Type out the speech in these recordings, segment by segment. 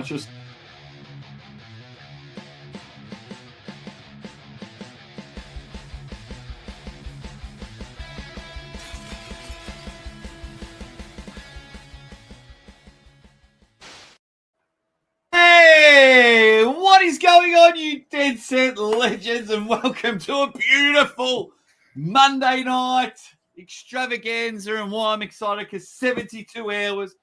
much. Just what is going on, you Dead Set legends, and welcome to a beautiful Monday night extravaganza. And why I'm excited, because 72 hours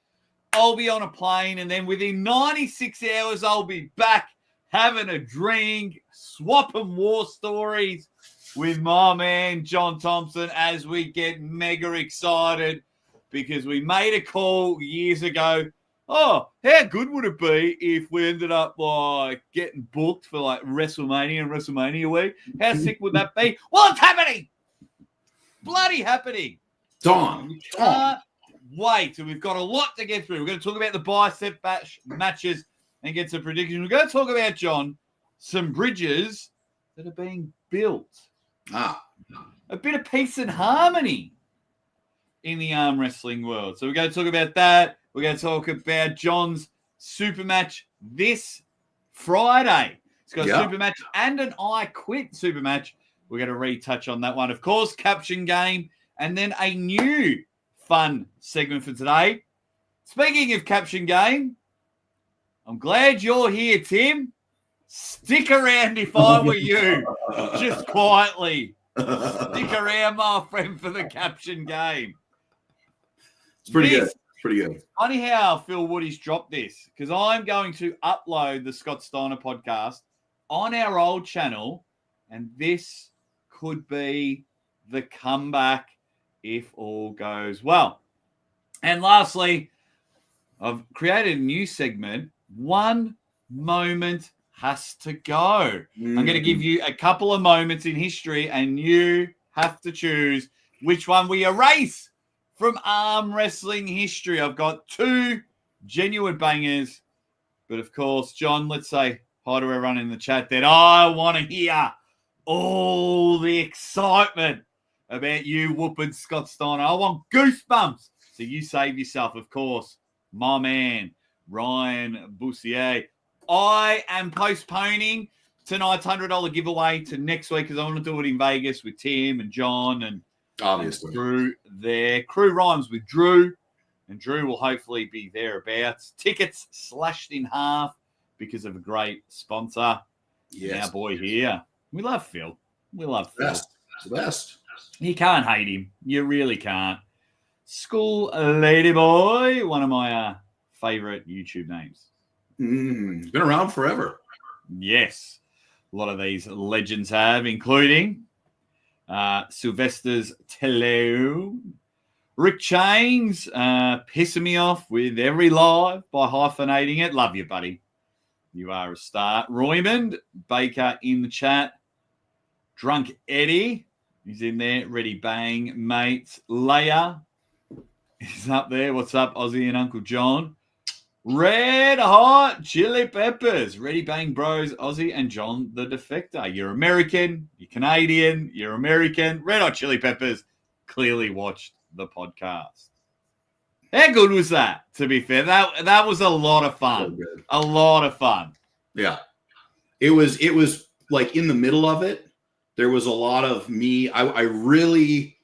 I'll be on a plane, and then within 96 hours I'll be back having a drink, swapping war stories with my man Jon Thompson as we get mega excited because we made a call years ago. Oh, how good would it be if we ended up getting booked for WrestleMania and WrestleMania week? How sick would that be? Well, it's happening. Bloody happening. Don. Can't wait. And we've got a lot to get through. We're going to talk about the Bicep Bash matches and get some predictions. We're going to talk about, John, some bridges that are being built. A bit of peace and harmony in the arm wrestling world. So we're going to talk about that. We're going to talk about John's super match this Friday. He's got a super match and an I Quit super match. We're going to retouch on that one. Of course, Caption game, and then a new fun segment for today. Speaking of Caption game, I'm glad you're here, Tim. Stick around if I were you. Just quietly. Stick around, my friend, for the Caption game. It's pretty good. Pretty good. Funny how Phil Woody's dropped this, because I'm going to upload the Scott Steiner podcast on our old channel, and this could be the comeback if all goes well. And lastly, I've created a new segment. One moment has to go. I'm going to give you a couple of moments in history, and you have to choose which one we erase from arm wrestling history. I've got two genuine bangers. But of course, John, let's say hi to everyone in the chat that I want to hear all the excitement about you whooping Scott Steiner. I want goosebumps. So you save yourself, of course, my man, Ryan Bussier. I am postponing tonight's $100 giveaway to next week because I want to do it in Vegas with Tim and John and obviously Drew there. Crew rhymes with Drew, and Drew will hopefully be thereabouts. Tickets slashed in half because of a great sponsor. Yes. Our boy here. We love Phil. We love Phil. The best. You can't hate him. You really can't. School Lady Boy, one of my favorite YouTube names. He's been around forever. Yes. A lot of these legends have, including Sylvester's Teleo, Rick Chains, pissing me off with every live by hyphenating it. Love you, buddy. You are a star. Roymond Baker in the chat. Drunk Eddie, he's in there. Ready Bang, mates. Leia is up there. What's up, Aussie and Uncle John? Red Hot Chili Peppers. Ready Bang Bros, Aussie and John the Defector. You're American, you're Canadian, you're American. Red Hot Chili Peppers clearly watched the podcast. How good was that, to be fair? That was a lot of fun. So a lot of fun. Yeah. It was like in the middle of it, there was a lot of me. I really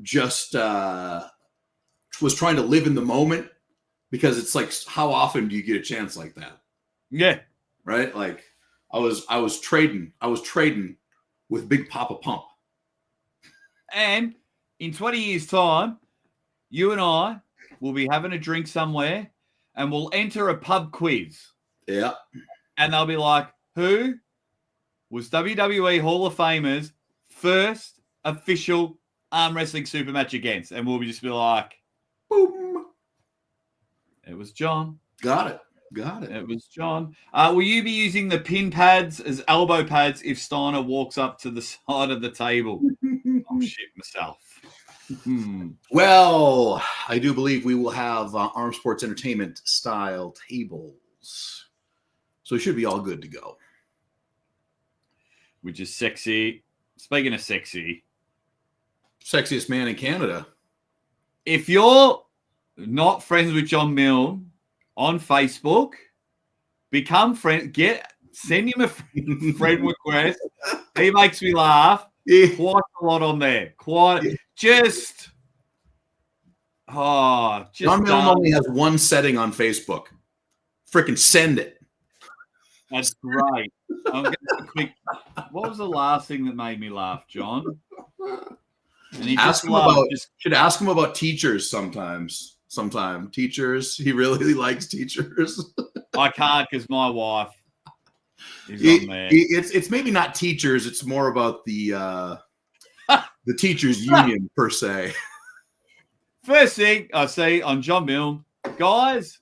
just was trying to live in the moment. Because it's like, how often do you get a chance like that? Yeah. Right? Like I was trading with Big Papa Pump. And in 20 years' time, you and I will be having a drink somewhere and we'll enter a pub quiz. Yeah. And they'll be like, who was WWE Hall of Famer's first official arm wrestling super match against? And we'll just be like, boom. It was John. Got it. It was John. Will you be using the pin pads as elbow pads if Steiner walks up to the side of the table? I'm shit myself. Well, I do believe we will have Arm Sports Entertainment style tables. So it should be all good to go. Which is sexy. Speaking of sexy. Sexiest man in Canada. If you're not friends with John Milne on Facebook, become friend. Send him a friend request. He makes me laugh quite a lot on there. Just John Milne only has one setting on Facebook. Freaking send it. That's great. I'm going to quick. What was the last thing that made me laugh, John? And he should ask him about teachers sometimes. Teachers. He really likes teachers. I can't because my wife is on there. It's maybe not teachers. It's more about the teachers union per se. First thing I see on John Milne, guys,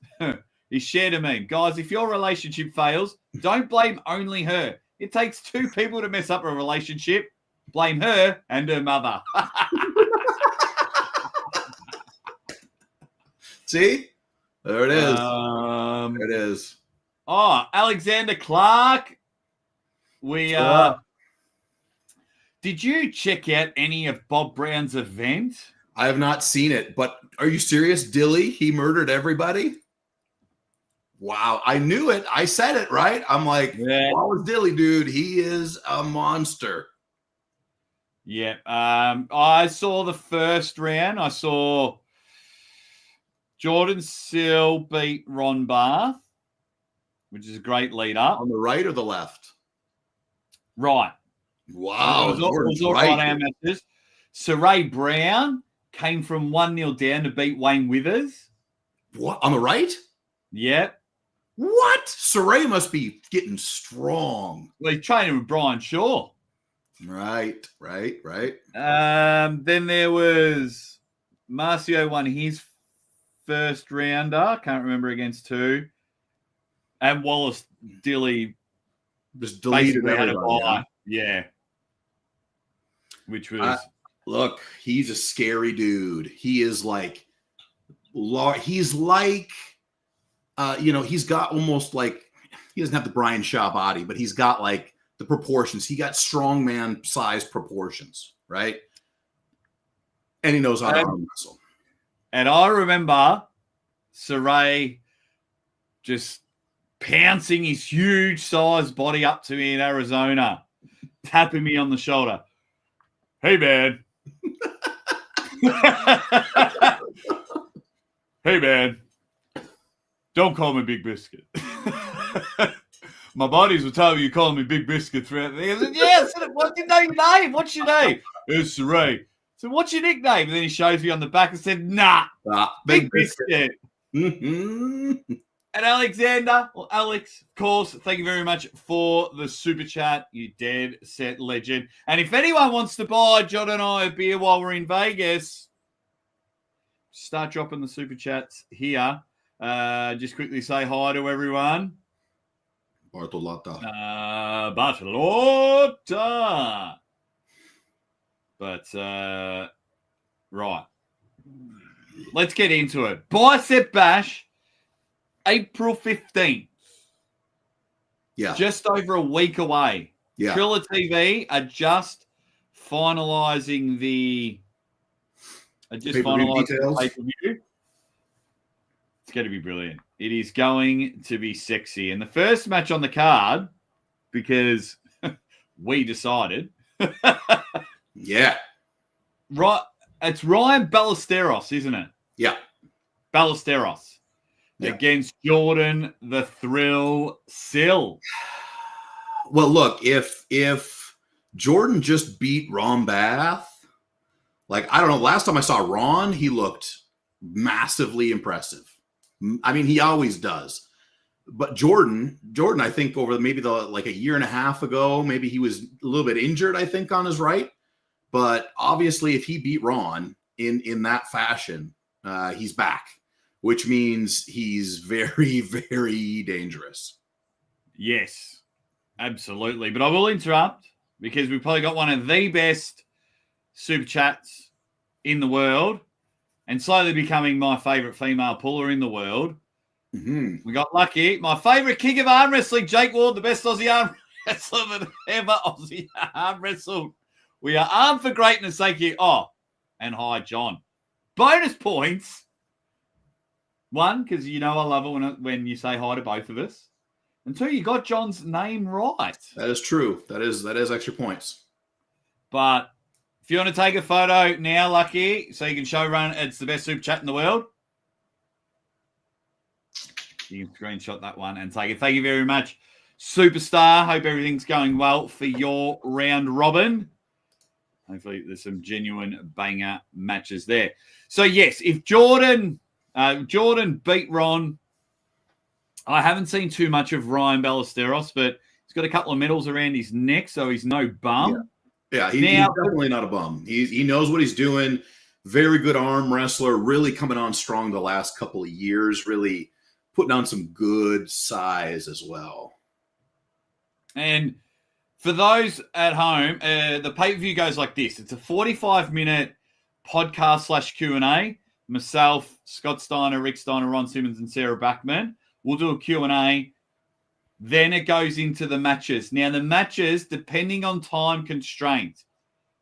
he shared a meme. Guys, if your relationship fails, don't blame only her. It takes two people to mess up a relationship. Blame her and her mother. See? There it is. There it is. Oh, Alexander Clark. Did you check out any of Bob Brown's event? I have not seen it, but are you serious? Dilly, he murdered everybody? Wow, I knew it. I said it, right? I'm like, What was Dilly, dude? He is a monster. Yeah. I saw the first round. I saw Jordan Sill beat Ron Barth, which is a great lead up. On the right or the left? Right. Wow. It was all right our matches. Saray Brown came from 1-0 down to beat Wayne Withers. What? On the right? Yep. What? Saray must be getting strong. Well, he's training with Brian Shaw. Right. Then there was Marcio won his first rounder. Can't remember against who. And Wallace Dilly just deleted everybody. Yeah. Which was... look, he's a scary dude. He is like... He's like... he's got almost like... He doesn't have the Brian Shaw body, but he's got like the proportions. He got strongman size proportions, right? And he knows how to arm wrestle. And I remember Saray just pouncing his huge size body up to me in Arizona, tapping me on the shoulder. Hey, man. Hey, man. Don't call me Big Biscuit. My buddies were telling me you calling me Big Biscuit throughout the day. I said, yeah, what do you know your name? What's your name? It's Saray. So what's your nickname? And then he shows me on the back and said, Big Biscuit. Mm-hmm. And Alexander, or Alex, of course, thank you very much for the super chat. You dead set legend. And if anyone wants to buy John and I a beer while we're in Vegas, start dropping the super chats here. Just quickly say hi to everyone. Bartolotta. Bartolotta. But, right. Let's get into it. Bicep Bash, April 15th. Yeah. Just over a week away. Yeah. Triller TV are just finalizing the... pay-per-view details. Pay-per-view. It's going to be brilliant. It is going to be sexy. And the first match on the card, because we decided. Yeah. Right. It's Ryan Ballesteros, isn't it? Yeah. Ballesteros against Jordan the Thrill Sill. Well, look, if Jordan just beat Ron Bath, like, I don't know, last time I saw Ron, he looked massively impressive. I mean, he always does. But Jordan, I think over maybe like a year and a half ago, maybe he was a little bit injured, I think, on his right. But obviously, if he beat Ron in that fashion, he's back, which means he's very, very dangerous. Yes, absolutely. But I will interrupt because we've probably got one of the best super chats in the world and slowly becoming my favorite female puller in the world. Mm-hmm. We got lucky. My favorite king of arm wrestling, Jake Ward, the best Aussie arm wrestler that ever Aussie arm wrestled. We are armed for greatness, thank you. Oh, and hi, John. Bonus points. One, because you know I love it when you say hi to both of us. until you got John's name right. That is true. That is extra points. But if you want to take a photo now, Lucky, so you can show Run it's the best super chat in the world, you can screenshot that one and take it. Thank you very much, Superstar. Hope everything's going well for your round robin. Hopefully there's some genuine banger matches there. So, yes, if Jordan beat Ron, I haven't seen too much of Ryan Ballesteros, but he's got a couple of medals around his neck, so he's no bum. Yeah, he's definitely not a bum. He knows what he's doing. Very good arm wrestler, really coming on strong the last couple of years, really putting on some good size as well. And for those at home, the pay-per-view goes like this. It's a 45-minute podcast / Q&A. Myself, Scott Steiner, Rick Steiner, Ron Simmons, and Sarah Backman. We'll do a Q&A. Then it goes into the matches. Now, the matches, depending on time constraints,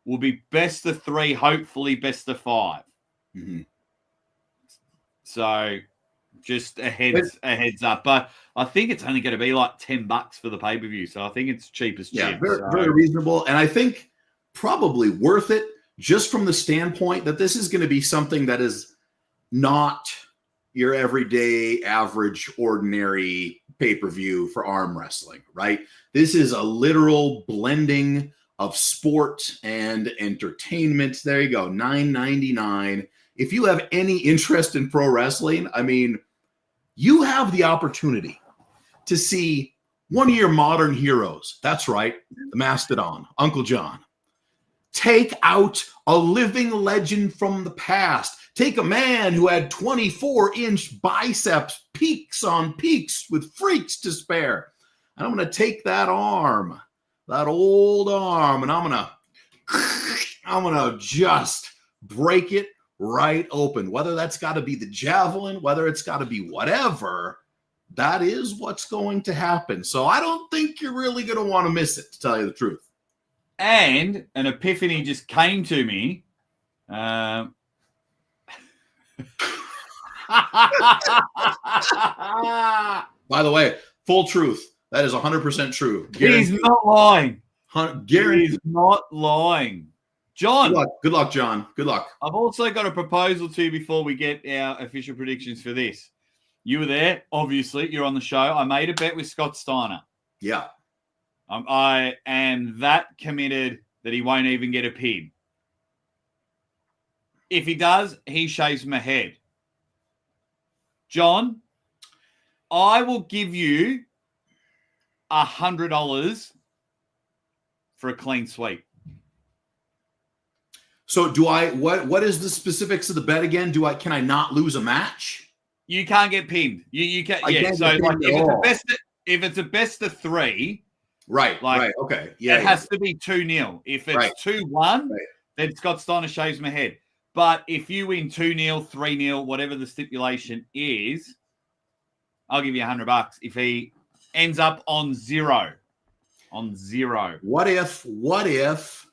will be best of 3, hopefully best of 5. Mm-hmm. So just a heads up. But I think it's only going to be like $10 for the pay-per-view. So I think it's cheap as chips. Yeah, very reasonable. And I think probably worth it just from the standpoint that this is going to be something that is not your everyday, average, ordinary pay-per-view for arm wrestling, right? This is a literal blending of sport and entertainment. There you go, $9.99. If you have any interest in pro wrestling, I mean, you have the opportunity to see one of your modern heroes. That's right, the Mastadon, Uncle John. Take out a living legend from the past. Take a man who had 24-inch biceps, peaks on peaks with freaks to spare. And I'm going to take that arm, that old arm, and I'm going to just break it right open. Whether that's got to be the javelin, whether it's got to be whatever, that is what's going to happen. So I don't think you're really going to want to miss it, to tell you the truth. And an epiphany just came to me. By the way, full truth. That is 100% true. He's not lying. He's not lying. John. Good luck, John. Good luck. I've also got a proposal to you before we get our official predictions for this. You were there, obviously. You're on the show. I made a bet with Scott Steiner. Yeah. I am that committed that he won't even get a pin. If he does, he shaves my head. John, I will give you $100 for a clean sweep. So do I? What is the specifics of the bet again? Can I not lose a match? You can't get pinned. You can't. Yeah. So like, if it's a best of 3. Right, right, okay. Yeah, it has to be 2-0. If it's 2-1, then Scott Steiner shaves my head. But if you win 2-0, 3-0, whatever the stipulation is, I'll give you $100 if he ends up on 0. On 0. What if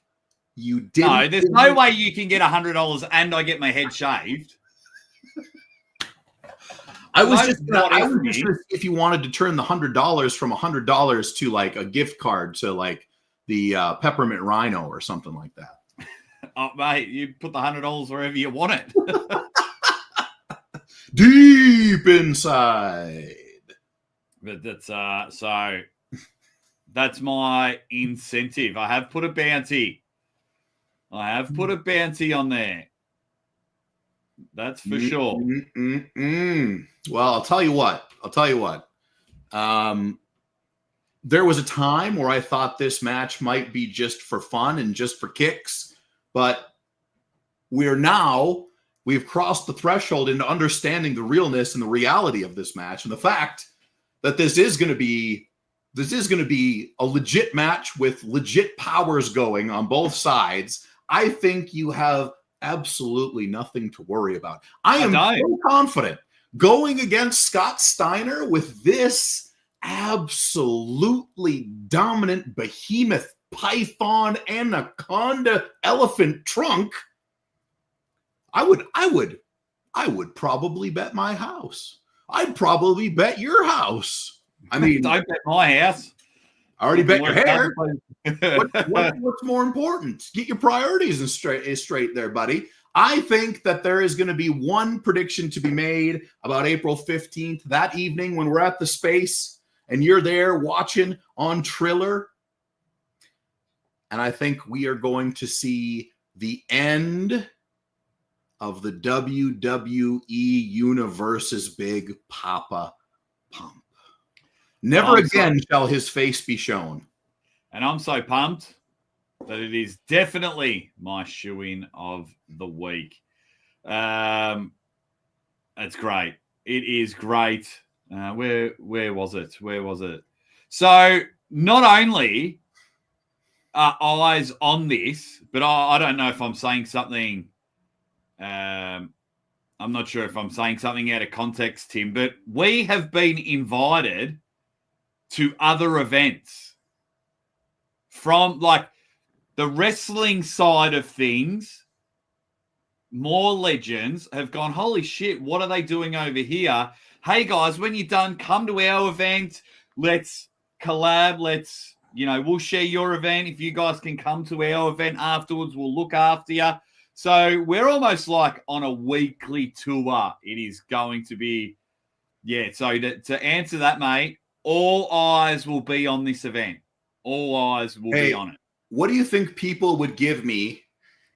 you didn't? No, there's no way you can get $100 and I get my head shaved. I was just if you wanted to turn the $100 from $100 to like a gift card to like the Peppermint Rhino or something like that. Oh, mate, you put the $100 wherever you want it. Deep inside. But that's so that's my incentive. I have put a bounty. On there. That's for sure. Well, I'll tell you what. There was a time where I thought this match might be just for fun and just for kicks, but we've crossed the threshold into understanding the realness and the reality of this match, and the fact that this is going to be a legit match with legit powers going on both sides. I think you have absolutely nothing to worry about. I am so confident going against Scott Steiner with this absolutely dominant behemoth python anaconda elephant trunk. I would probably bet my house. I'd probably bet your house. I mean, don't bet my house. I already bet your hair. What? What's more important? Get your priorities straight there, buddy. I think that there is going to be one prediction to be made about April 15th, that evening when we're at the space and you're there watching on Triller. And I think we are going to see the end of the WWE Universe's Big Papa Pump. Never again shall his face be shown. And I'm so pumped that it is definitely my shoe-in of the week. It's great. It is great. Where was it? Where was it? So not only are eyes on this, but I don't know if I'm saying something. I'm not sure if I'm saying something out of context, Tim, but we have been invited to other events from like the wrestling side of things. More legends have gone, holy shit, what are they doing over here? Hey guys, when you're done, come to our event. Let's collab. Let's, we'll share your event. If you guys can come to our event afterwards, we'll look after you. So we're almost like on a weekly tour. It is going to be, so to answer that, mate, all eyes will be on this event. All eyes will be on it. What do you think people would give me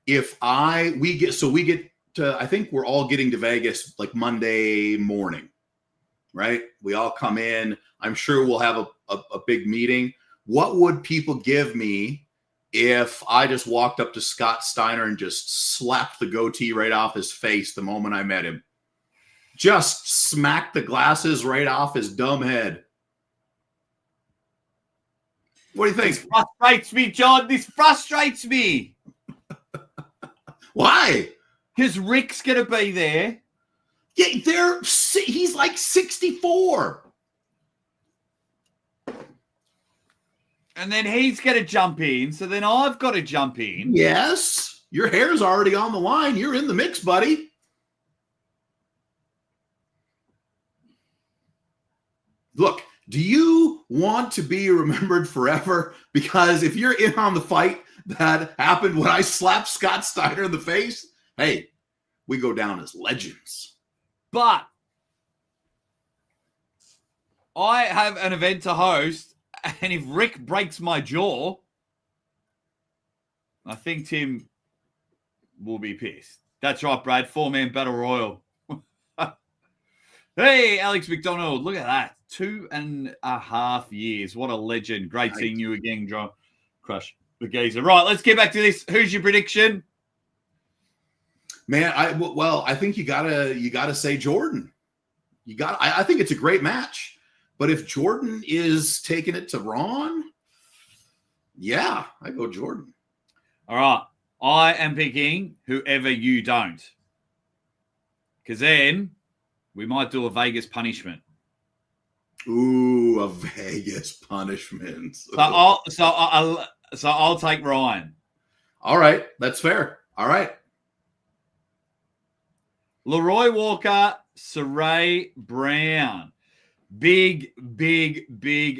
if we get to, I think we're all getting to Vegas like Monday morning, right? We all come in. I'm sure we'll have a big meeting. What would people give me if I just walked up to Scott Steiner and just slapped the goatee right off his face the moment I met him? Just smacked the glasses right off his dumb head. What do you think? This frustrates me, John. This frustrates me. Why? Because Rick's going to be there. Yeah, he's like 64. And then he's going to jump in. So then I've got to jump in. Yes. Your hair's already on the line. You're in the mix, buddy. Look, do you want to be remembered forever? Because if you're in on the fight that happened when I slapped Scott Steiner in the face, hey, we go down as legends. But I have an event to host, and if Rick breaks my jaw, I think Tim will be pissed. That's right, Brad. 4-man battle royal. Hey, Alex McDonald. Look at that. 2.5 years. What a legend. Great seeing you again, John. Crush the geezer. Right, let's get back to this. Who's your prediction? Man, I think you gotta say Jordan. I think it's a great match. But if Jordan is taking it to Ron, yeah, I go Jordan. All right. I am picking whoever you don't. Because then we might do a Vegas punishment. Ooh, a Vegas punishment. So I'll take Ryan. All right, that's fair. All right. Leroy Walker, Saray Brown. Big,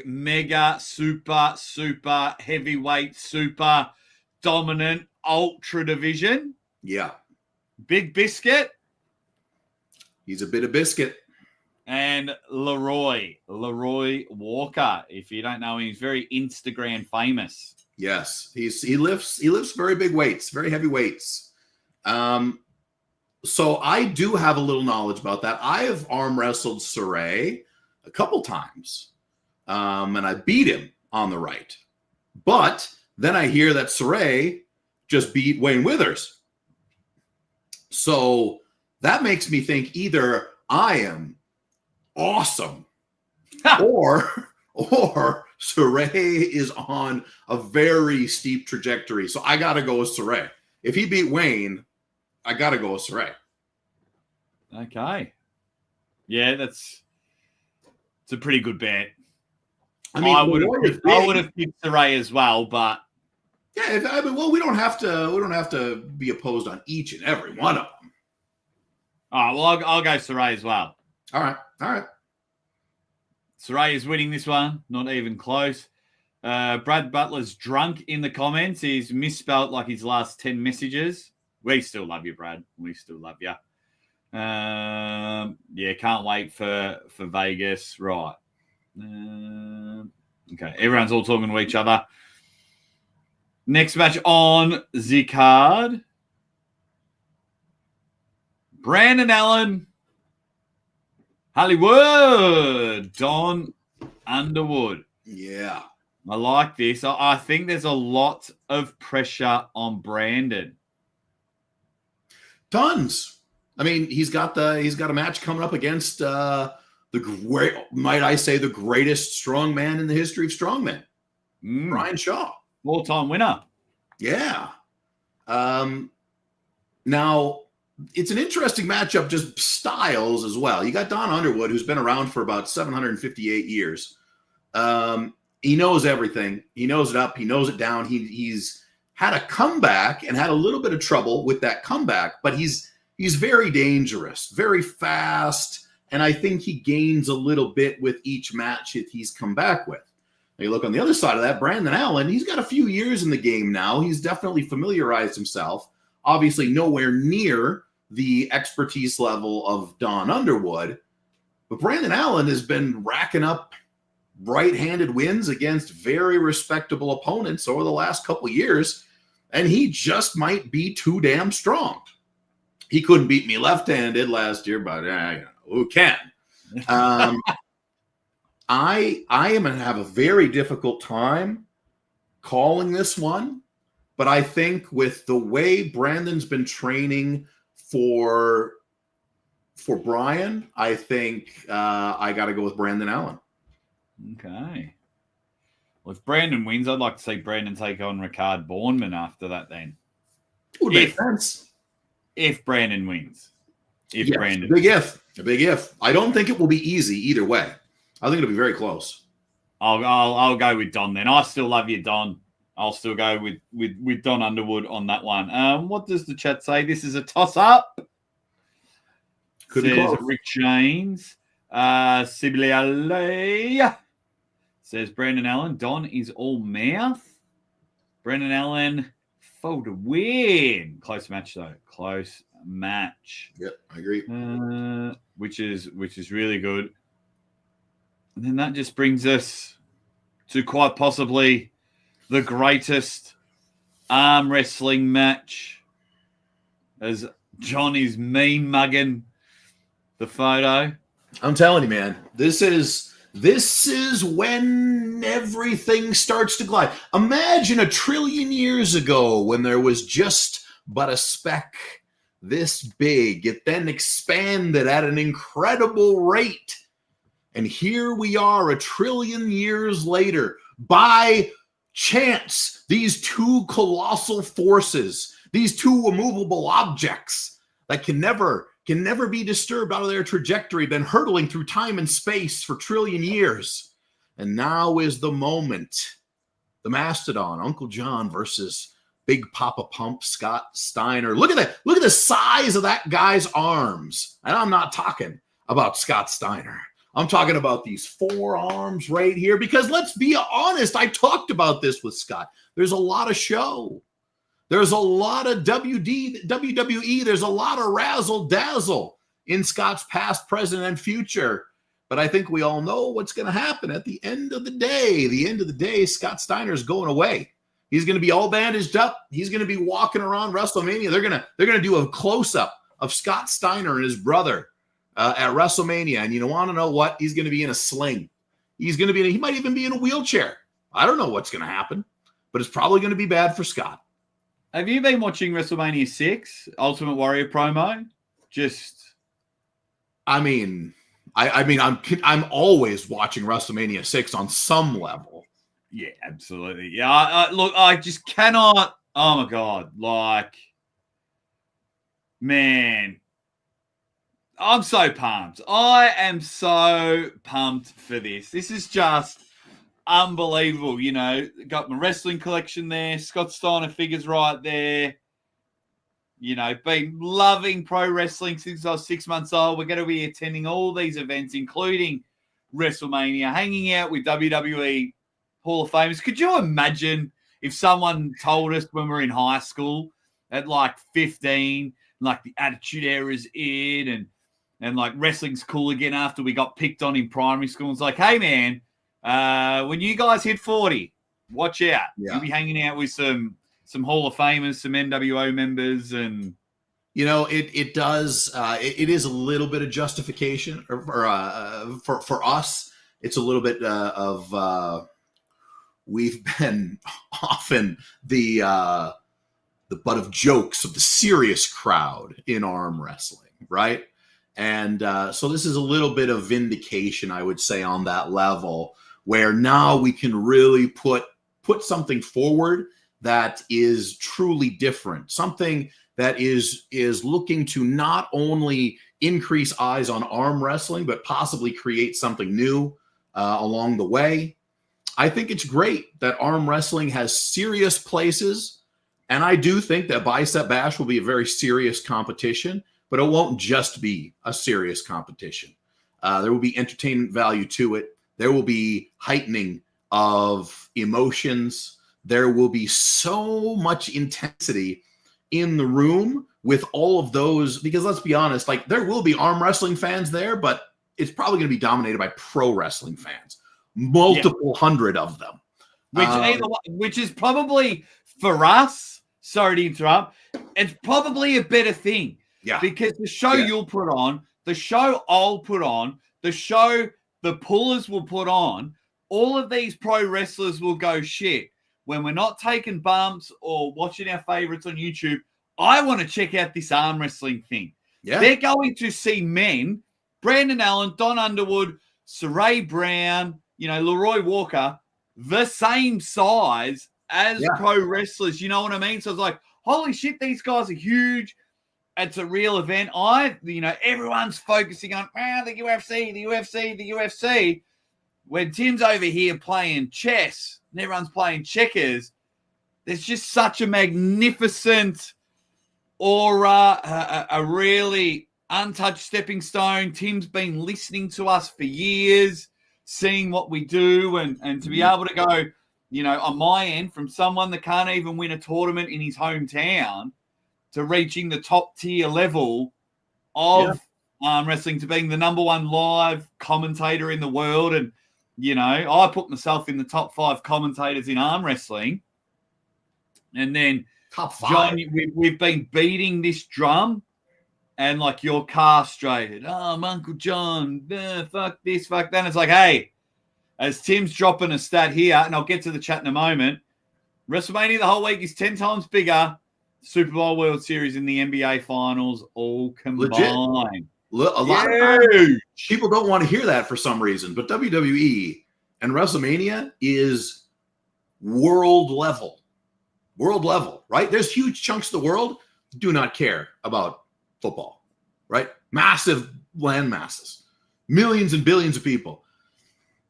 mega, super heavyweight, super dominant ultra division. Yeah. Big Biscuit. He's a bit of biscuit. And Leroy Walker. If you don't know him, he's very Instagram famous. Yes, he lifts very big weights, very heavy weights. So I do have a little knowledge about that. I have arm wrestled Saray a couple times, and I beat him on the right. But then I hear that Saray just beat Wayne Withers. So that makes me think either I am awesome or Saray is on a very steep trajectory. So I got to go with Saray. If he beat Wayne, I got to go with Saray. Okay. Yeah, it's a pretty good bet. I mean, I would have picked Saray as well, but yeah, we don't have to be opposed on each and every one of them. All right, well, I'll go Saray as well. All right. Soraya's winning this one. Not even close. Brad Butler's drunk in the comments. He's misspelt like his last 10 messages. We still love you, Brad. We still love you. Yeah, can't wait for Vegas. Right. Okay, everyone's all talking to each other. Next match on the card. Brandon Allen, Hollywood, Don Underwood. Yeah. I like this. I think there's a lot of pressure on Brandon. Tons. I mean, he's got a match coming up against the greatest strongman in the history of strongmen, Brian Shaw, all-time winner. Yeah. Now it's an interesting matchup, just styles as well. You got Don Underwood, who's been around for about 758 years. He knows everything. He knows it up. He knows it down. He's had a comeback and had a little bit of trouble with that comeback, but he's very dangerous, very fast, and I think he gains a little bit with each match that he's come back with. Now you look on the other side of that, Brandon Allen, he's got a few years in the game now. He's definitely familiarized himself. Obviously nowhere near the expertise level of Don Underwood, but Brandon Allen has been racking up right-handed wins against very respectable opponents over the last couple of years, and he just might be too damn strong. He couldn't beat me left-handed last year, but who can? I am going to have a very difficult time calling this one, but I think with the way Brandon's been training for Brian, I think I got to go with Brandon Allen. Okay. Well, if Brandon wins, I'd like to see Brandon take on Ricard Bourneman after that then. Would make sense. If Brandon wins. Brandon. A big if. I don't think it will be easy either way. I think it'll be very close. I'll go with Don then. I still love you, Don. I'll still go with Don Underwood on that one. What does the chat say? This is a toss-up. Could be close. Rick James. Sibilia says Brandon Allen. Don is all mouth. Brandon Allen for the win. Close match though. Close match. Yep, I agree. Which is really good. And then that just brings us to quite possibly the greatest arm wrestling match, as John is mean mugging the photo. I'm telling you, man, this is when everything starts to glide. Imagine 1 trillion years ago when there was just but a speck this big. It then expanded at an incredible rate. And here we are 1 trillion years later. By chance, these two colossal forces, these two immovable objects that can never be disturbed out of their trajectory, been hurtling through time and space for 1 trillion years. And now is the moment. The Mastadon, Uncle John versus Big Papa Pump, Scott Steiner. Look at that. Look at the size of that guy's arms. And I'm not talking about Scott Steiner. I'm talking about these forearms right here, because let's be honest, I talked about this with Scott. There's a lot of show. There's a lot of WWE. There's a lot of razzle-dazzle in Scott's past, present, and future. But I think we all know what's going to happen at the end of the day. The end of the day, Scott Steiner's going away. He's going to be all bandaged up. He's going to be walking around WrestleMania. They're going to do a close-up of Scott Steiner and his brother at WrestleMania. And you want to know what? He's going to be in a sling. He might even be in a wheelchair. I don't know what's going to happen, but it's probably going to be bad for Scott. Have you been watching WrestleMania 6 Ultimate Warrior promo? I'm always watching WrestleMania 6 on some level. Yeah, absolutely. Yeah, look, I just cannot. Oh my God, man, I'm so pumped. I am so pumped for this. This is just unbelievable. Got my wrestling collection there. Scott Steiner figures right there. Been loving pro wrestling since I was 6 months old. We're going to be attending all these events, including WrestleMania, hanging out with WWE Hall of Famers. Could you imagine if someone told us when we were in high school at like 15, like the Attitude Era is in and like wrestling's cool again after we got picked on in primary school? It's like, hey, man, when you guys hit 40, watch out. Yeah. You'll be hanging out with some Hall of Famers, some NWO members, and it does. It is a little bit of justification for us. It's a little bit of we've been often the butt of jokes of the serious crowd in arm wrestling, right? And so this is a little bit of vindication, I would say, on that level, where now we can really put something forward that is truly different, something that is looking to not only increase eyes on arm wrestling, but possibly create something new along the way. I think it's great that arm wrestling has serious places, and I do think that Bicep Bash will be a very serious competition, but it won't just be a serious competition. There will be entertainment value to it. There will be heightening of emotions. There will be so much intensity in the room with all of those, because let's be honest, like there will be arm wrestling fans there, but it's probably going to be dominated by pro wrestling fans, multiple hundred of them. Which is probably for us, sorry to interrupt, it's probably a better thing. Yeah. Because the show you'll put on, the show I'll put on, the show the pullers will put on, all of these pro wrestlers will go, shit, when we're not taking bumps or watching our favorites on YouTube, I want to check out this arm wrestling thing. Yeah. They're going to see men, Brandon Allen, Don Underwood, Saray Brown, Leroy Walker, the same size as pro wrestlers. You know what I mean? So it's like, holy shit, these guys are huge. It's a real event. Everyone's focusing on the UFC. When Tim's over here playing chess and everyone's playing checkers, there's just such a magnificent aura, a really untouched stepping stone. Tim's been listening to us for years, seeing what we do, and to be able to go, on my end, from someone that can't even win a tournament in his hometown to reaching the top tier level of wrestling, to being the number one live commentator in the world. And, I put myself in the top 5 commentators in arm wrestling. And then, top 5. John, we've been beating this drum, and like you're castrated. Oh, I'm Uncle John. Fuck this, fuck that. And it's like, hey, as Tim's dropping a stat here, and I'll get to the chat in a moment, WrestleMania the whole week is 10 times bigger. Super Bowl, World Series, and the NBA Finals all combined. Legit. A lot of times, people don't want to hear that for some reason, but WWE and WrestleMania is world level, right? There's huge chunks of the world do not care about football, right? Massive land masses, millions and billions of people.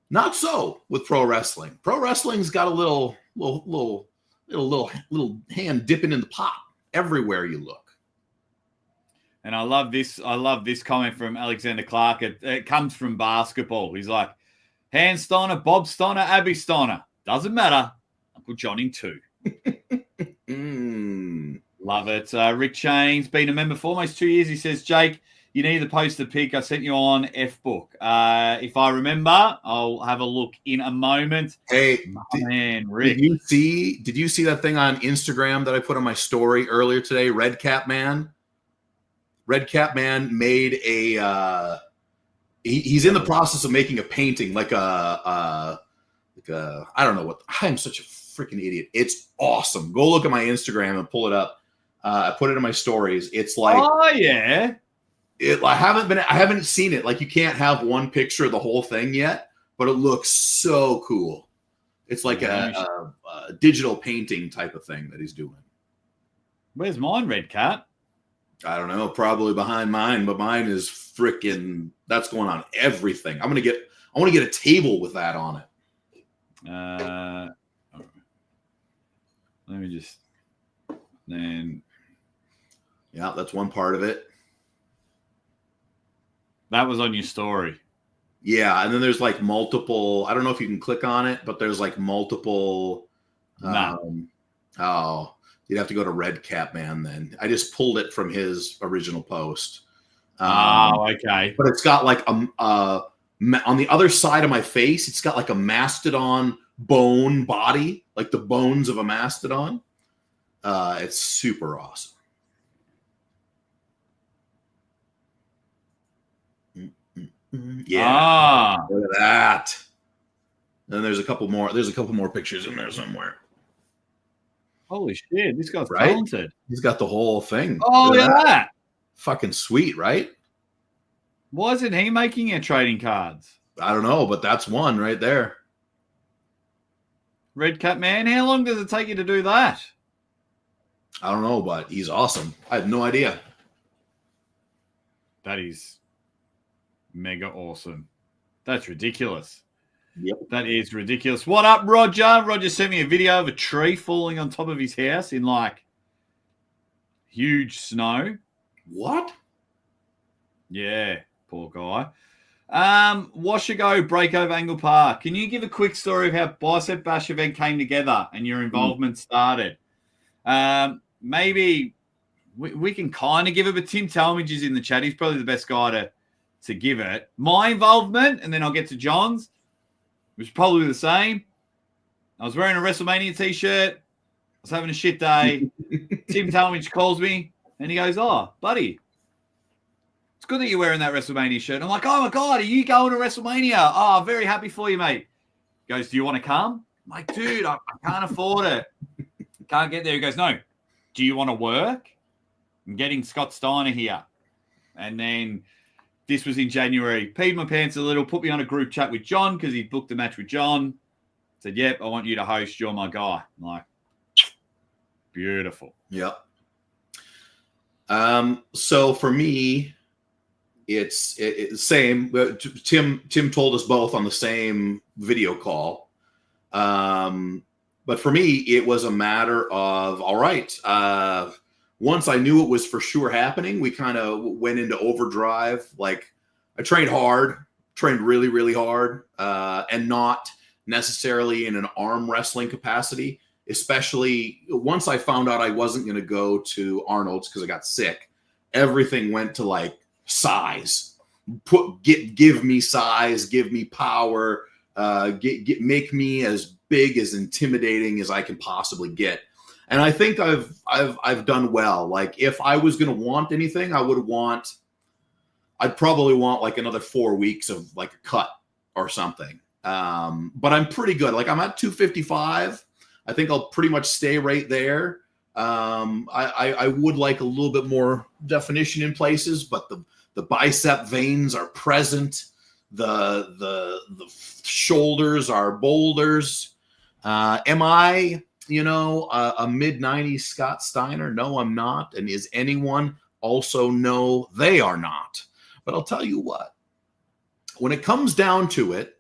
Not so with pro wrestling. Pro wrestling's got a little hand dipping in the pot everywhere you look. And I love this comment from Alexander Clark. It comes from basketball. He's like, Hans Steiner, Bob Steiner, Abby Steiner. Doesn't matter. Uncle John in 2. Love it. Rick Chain's been a member for almost 2 years. He says, Jake, you need to post the pic I sent you on F-Book. If I remember, I'll have a look in a moment. Hey, man, Rick. Did you see that thing on Instagram that I put on my story earlier today? Red Cap Man made a he's in the process of making a painting, like a I don't know what. I'm such a freaking idiot. It's awesome. Go look at my Instagram and pull it up. I put it in my stories. It's like, oh yeah. I haven't seen it. Like, you can't have one picture of the whole thing yet, but it looks so cool. It's like a digital painting type of thing that he's doing. Where's mine, Red Cat? I don't know, probably behind mine, but mine is freaking, that's going on everything. I want to get a table with that on it. Let me just, then. Yeah, that's one part of it. That was on your story. Yeah, and then there's like multiple. I don't know if you can click on it, but there's like multiple. Nah. Oh, you'd have to go to Red Cap Man then. I just pulled it from his original post. Okay. But it's got like on the other side of my face, it's got like a mastodon bone body, like the bones of a mastodon. It's super awesome. Yeah. Look at that. And there's a couple more. There's a couple more pictures in there somewhere. Holy shit, this guy's talented. He's got the whole thing. Oh, look at that. Fucking sweet, right? Why isn't he making our trading cards? I don't know, but that's one right there. Red Cap Man, how long does it take you to do that? I don't know, but he's awesome. I have no idea. That is mega awesome. That's ridiculous. Yep. That is ridiculous. What up, Roger? Roger sent me a video of a tree falling on top of his house in like huge snow. What? Yeah, poor guy. Washago Breakover Angle Park. Can you give a quick story of how Bicep Bash event came together and your involvement started? Maybe we can kind of give it, but Tim Talmadge is in the chat. He's probably the best guy to give it. My involvement, and then I'll get to John's, was probably the same. I was wearing a WrestleMania t-shirt. I was having a shit day. Tim Talmadge calls me, and he goes, "Oh, buddy, it's good that you're wearing that WrestleMania shirt." I'm like, "Oh, my God, are you going to WrestleMania? Oh, very happy for you, mate." He goes, "Do you want to come?" I'm like, "Dude, I can't afford it. Can't get there." He goes, "No. Do you want to work? I'm getting Scott Steiner here." And then this was in January. Peed my pants a little, put me on a group chat with John because he booked a match with John. Said, "Yep, I want you to host. You're my guy." I'm like, beautiful. Yep. So for me, it's same. Tim told us both on the same video call. But for me, it was a matter of, all right, once I knew it was for sure happening, we kind of went into overdrive. Like I trained really, really hard, and not necessarily in an arm wrestling capacity, especially once I found out I wasn't going to go to Arnold's because I got sick. Everything went to like size, give me size, give me power, make me as big, as intimidating as I can possibly get. And I think I've done well. Like if I was going to want anything, I'd probably want like another 4 weeks of like a cut or something. But I'm pretty good. Like I'm at 255. I think I'll pretty much stay right there. I would like a little bit more definition in places, but the bicep veins are present. The shoulders are boulders. Am I, a mid-90s Scott Steiner? No, I'm not. And is anyone also? No, they are not. But I'll tell you what, when it comes down to it,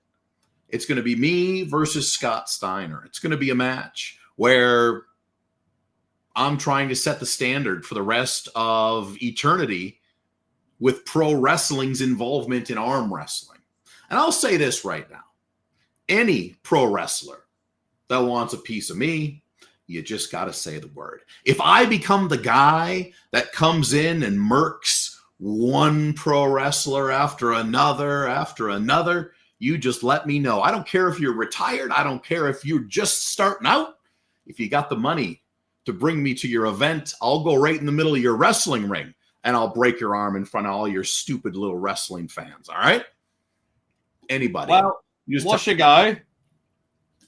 it's going to be me versus Scott Steiner. It's going to be a match where I'm trying to set the standard for the rest of eternity with pro wrestling's involvement in arm wrestling. And I'll say this right now. Any pro wrestler that wants a piece of me, you just got to say the word. If I become the guy that comes in and murks one pro wrestler after another, you just let me know. I don't care if you're retired. I don't care if you're just starting out. If you got the money to bring me to your event, I'll go right in the middle of your wrestling ring and I'll break your arm in front of all your stupid little wrestling fans. All right? Anybody. Well, wash a go.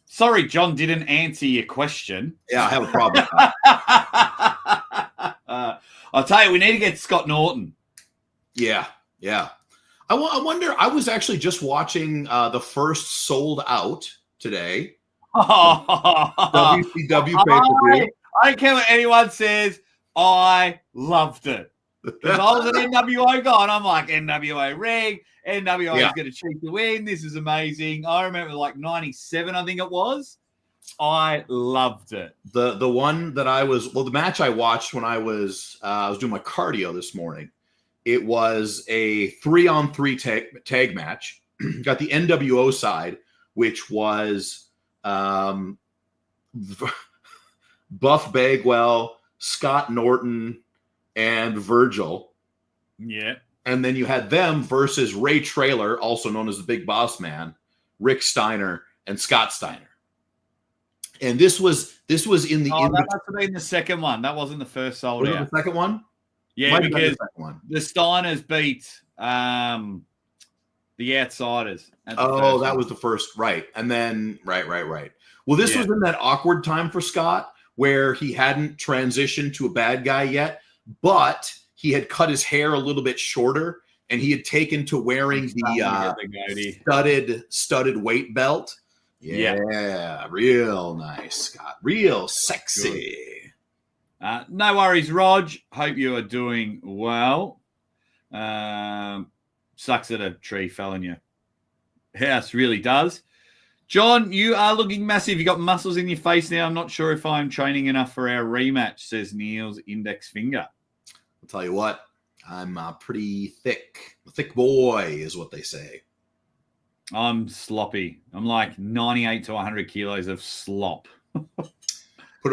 Sorry, John didn't answer your question. Yeah, I have a problem. I'll tell you, we need to get Scott Norton. Yeah. I wonder, I was actually just watching the first Sold Out today. WCW pay-per-view. I don't care what anyone says. I loved it. Because I was an NWO guy, and I'm like, NWO ring. NWO is going to cheat to win. This is amazing. I remember like 97, I think it was. I loved it. The one that the match I watched when I was doing my cardio this morning. It was a 3-on-3 tag match. got the NWO side, which was Buff Bagwell, Scott Norton, and Virgil. Yeah. And then you had them versus Ray Traylor, also known as the Big Boss Man, Rick Steiner, and Scott Steiner. And this was in the that must have been the second one. That wasn't the first sold was out. it the second one? Yeah, because the Steiners beat the Outsiders. Oh, that was the first, right. And then right. Well, this was in that awkward time for Scott where he hadn't transitioned to a bad guy yet, but he had cut his hair a little bit shorter and he had taken to wearing the studded weight belt. Yeah, real nice, Scott. Real sexy. No worries, Rog. Hope you are doing well. Sucks that a tree fell on your house, really does. John, you are looking massive. You got muscles in your face now. I'm not sure if I'm training enough for our rematch, says Neil's index finger. I'll tell you what, I'm pretty thick. A thick boy is what they say. I'm sloppy. I'm like 98 to 100 kilos of slop.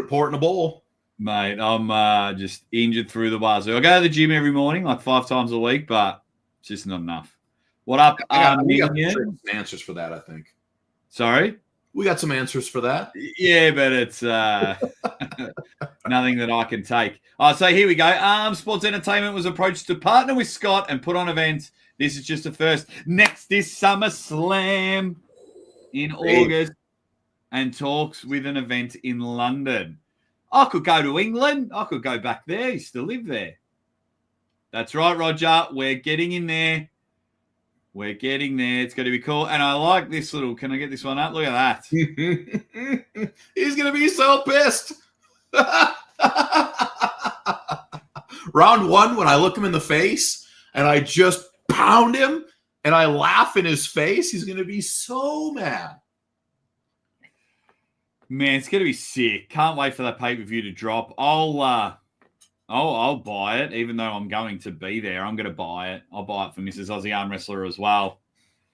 Pour it in a bowl. Mate, I'm just injured through the bars. So I go to the gym every morning, like 5 times a week, but it's just not enough. What up? We got some answers for that, I think. Sorry? We got some answers for that. Yeah, but it's nothing that I can take. So here we go. Sports Entertainment was approached to partner with Scott and put on events. This is just a first. Next is SummerSlam in August and talks with an event in London. I could go to England. I could go back there. You still live there. That's right, Roger. We're getting in there. We're getting there. It's going to be cool. And I like this little, can I get this one up? Look at that. He's going to be so pissed. Round one, when I look him in the face and I just pound him and I laugh in his face, he's going to be so mad. Man, it's going to be sick. Can't wait for that pay-per-view to drop. I'll buy it, even though I'm going to be there. I'm going to buy it. I'll buy it for Mrs. Aussie ArmWrestler as well.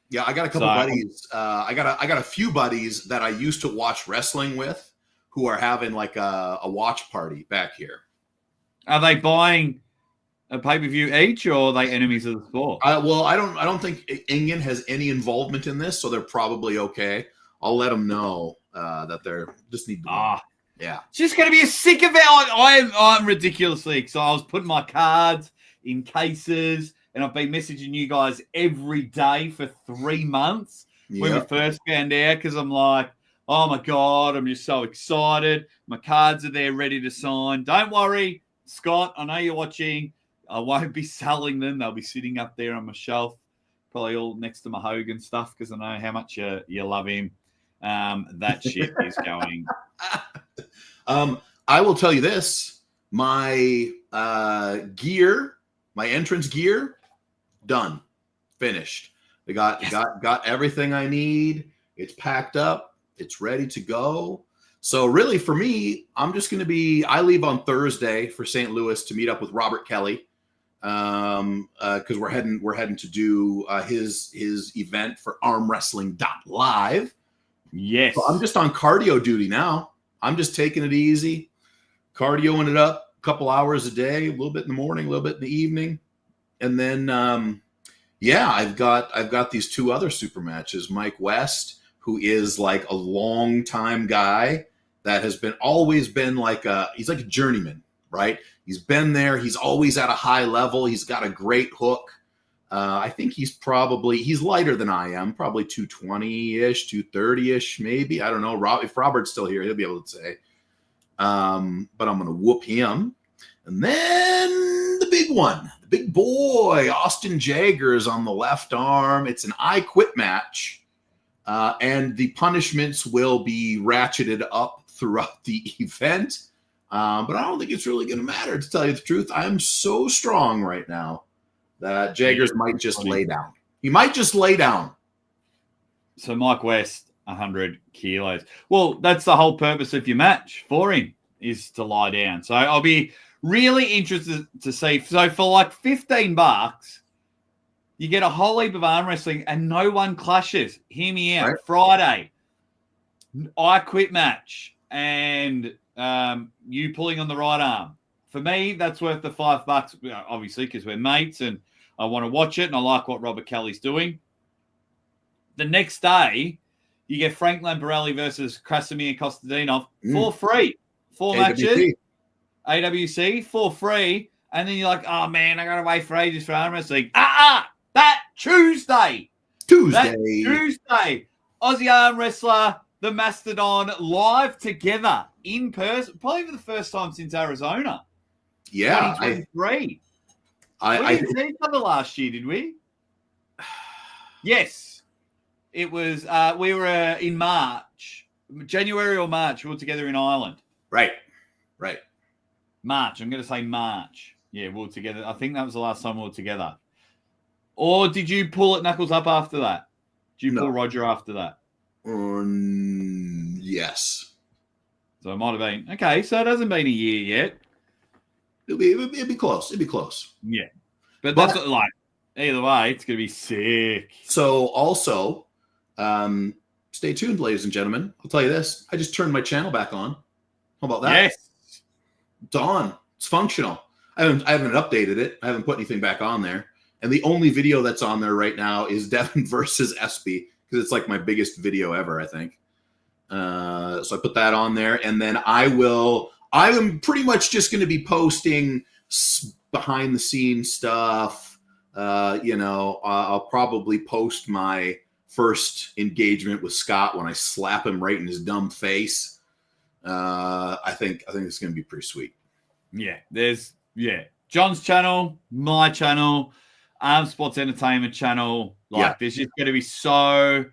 Yeah, I got a couple buddies. I got a few buddies that I used to watch wrestling with who are having like a watch party back here. Are they buying a pay-per-view each, or are they enemies of the sport? Well, I don't think Ingen has any involvement in this, so they're probably okay. I'll let them know that they're just need to. Yeah. It's just going to be a sick event. I'm ridiculously excited. I was putting my cards in cases, and I've been messaging you guys every day for 3 months when we first found out, because I'm like, oh, my God, I'm just so excited. My cards are there ready to sign. Don't worry, Scott, I know you're watching. I won't be selling them. They'll be sitting up there on my shelf, probably all next to my Hogan stuff, because I know how much you love him. That shit is going... I will tell you this: my gear, my entrance gear, done, finished. I got everything I need. It's packed up. It's ready to go. So really, for me, I'm just going to be. I leave on Thursday for St. Louis to meet up with Robert Kelly, because we're heading to do his event for ArmWrestling.live. Yes, so I'm just on cardio duty now. I'm just taking it easy, cardioing it up a couple hours a day, a little bit in the morning, a little bit in the evening. And then, I've got these 2 other super matches. Mike West, who is like a long time guy that has always been he's like a journeyman, right? He's been there. He's always at a high level. He's got a great hook. I think he's lighter than I am, probably 220-ish, 230-ish, maybe. I don't know. If Robert's still here, he'll be able to say. But I'm going to whoop him. And then the big one, the big boy, Austin Jaggers on the left arm. It's an I Quit match. And the punishments will be ratcheted up throughout the event. But I don't think it's really going to matter, to tell you the truth. I'm so strong right now that Jaggers might just lay down. He might just lay down. So Mike West, 100 kilos. Well, that's the whole purpose of your match for him, is to lie down. So I'll be really interested to see. So for like $15, You get a whole heap of arm wrestling and no one clashes. Hear me out. Right. Friday, I quit match and you pulling on the right arm. For me, that's worth the $5, obviously, because we're mates and I want to watch it and I like what Robert Kelly's doing. The next day, you get Frank Lamparelli versus Krasimir Kostadinov for free. 4 matches. AWC for free. And then you're like, oh, man, I got to wait for ages for arm wrestling. That Tuesday. Tuesday. Aussie Arm Wrestler, the Mastadon, live together in person, probably for the first time since Arizona. Yeah. 2023. I didn't see each other last year, did we? Yes. It was, we were in March, January or March, we were together in Ireland. Right. March. I'm going to say March. Yeah, we were together. I think that was the last time we were together. Or did you pull it Knuckles up after that? Did you pull Roger after that? Yes. So it might have been. Okay, so it hasn't been a year yet. It'll be close. Yeah. But that's like, either way, it's going to be sick. So also, stay tuned, ladies and gentlemen. I'll tell you this. I just turned my channel back on. How about that? Yes. It's on. It's functional. I haven't updated it. I haven't put anything back on there. And the only video that's on there right now is Devin versus Espy, because it's like my biggest video ever, I think. So I put that on there, and then I am pretty much just going to be posting behind the scenes stuff. I'll probably post my first engagement with Scott when I slap him right in his dumb face. I think it's going to be pretty sweet. Yeah. John's channel, my channel, Arm Sports Entertainment channel. There's just going to be so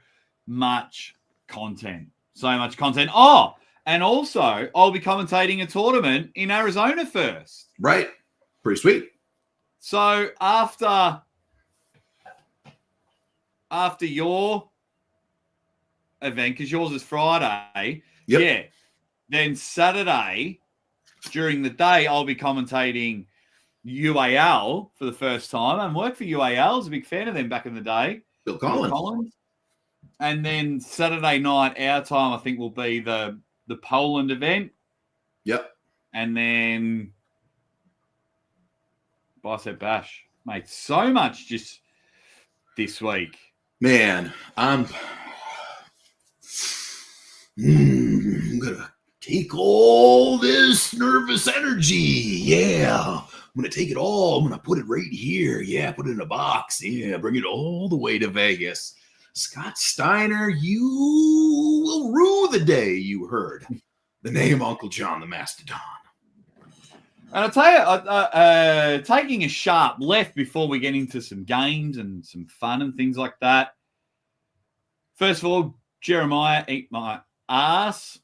much content. Oh, and also I'll be commentating a tournament in Arizona first. Right. Pretty sweet. So after your event, because yours is Friday, then Saturday during the day I'll be commentating UAL for the first time. I worked for UAL. I was a big fan of them back in the day. Bill Collins. And then Saturday night, our time, I think, will be the Poland event. Yep. And then Bicep Bash. Mate, so much just this week. Man, I'm going to take all this nervous energy. Yeah. I'm going to take it all. I'm going to put it right here. Yeah, put it in a box. Yeah, bring it all the way to Vegas. Scott Steiner, you will rue the day you heard the name Uncle John the Mastadon. And I'll tell you, taking a sharp left before we get into some games and some fun and things like that. First of all, Jeremiah, eat my ass.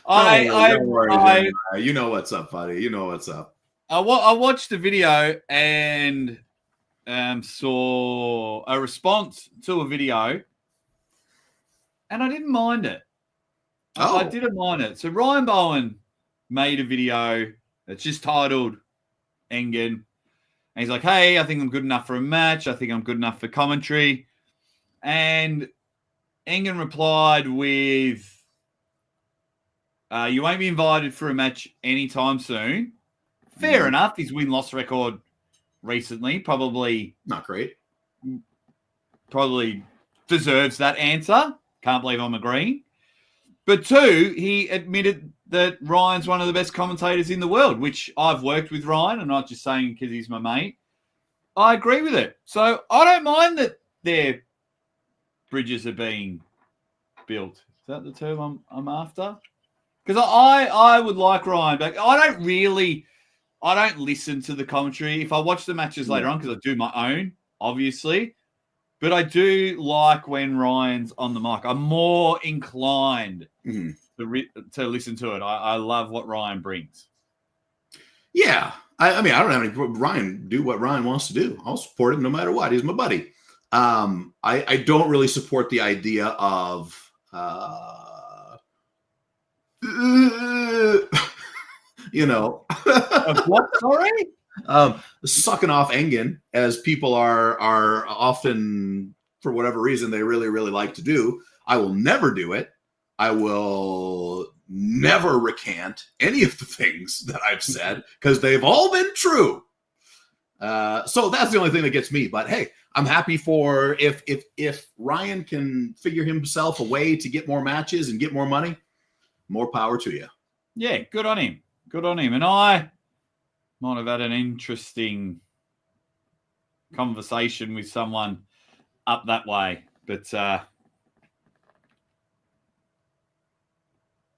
Don't worry, you know what's up, buddy. You know what's up. I watched the video and saw a response to a video, and I didn't mind it. I didn't mind it. So Ryan Bowen made a video that's just titled Engen. And he's like, hey, I think I'm good enough for a match. I think I'm good enough for commentary. And Engen replied with, you won't be invited for a match anytime soon. Fair enough. His win-loss record recently probably not great. Probably deserves that answer. Can't believe I'm agreeing. But two, he admitted that Ryan's one of the best commentators in the world, which I've worked with Ryan. I'm not just saying because he's my mate. I agree with it. So I don't mind that their bridges are being built. Is that the term I'm after? Because I would like Ryan back. I don't listen to the commentary. If I watch the matches later on, because I do my own, obviously. But I do like when Ryan's on the mic. I'm more inclined to listen to it. I love what Ryan brings. Yeah. I mean, I don't have any Ryan do what Ryan wants to do. I'll support him no matter what. He's my buddy. I don't really support the idea of Of what? Sorry? Sucking off Engen, as people are often, for whatever reason, they really, really like to do. I will never do it. I will never recant any of the things that I've said because they've all been true. So that's the only thing that gets me. But hey, I'm happy for if Ryan can figure himself a way to get more matches and get more money, more power to you. Yeah, good on him. Good on him. And I might have had an interesting conversation with someone up that way, but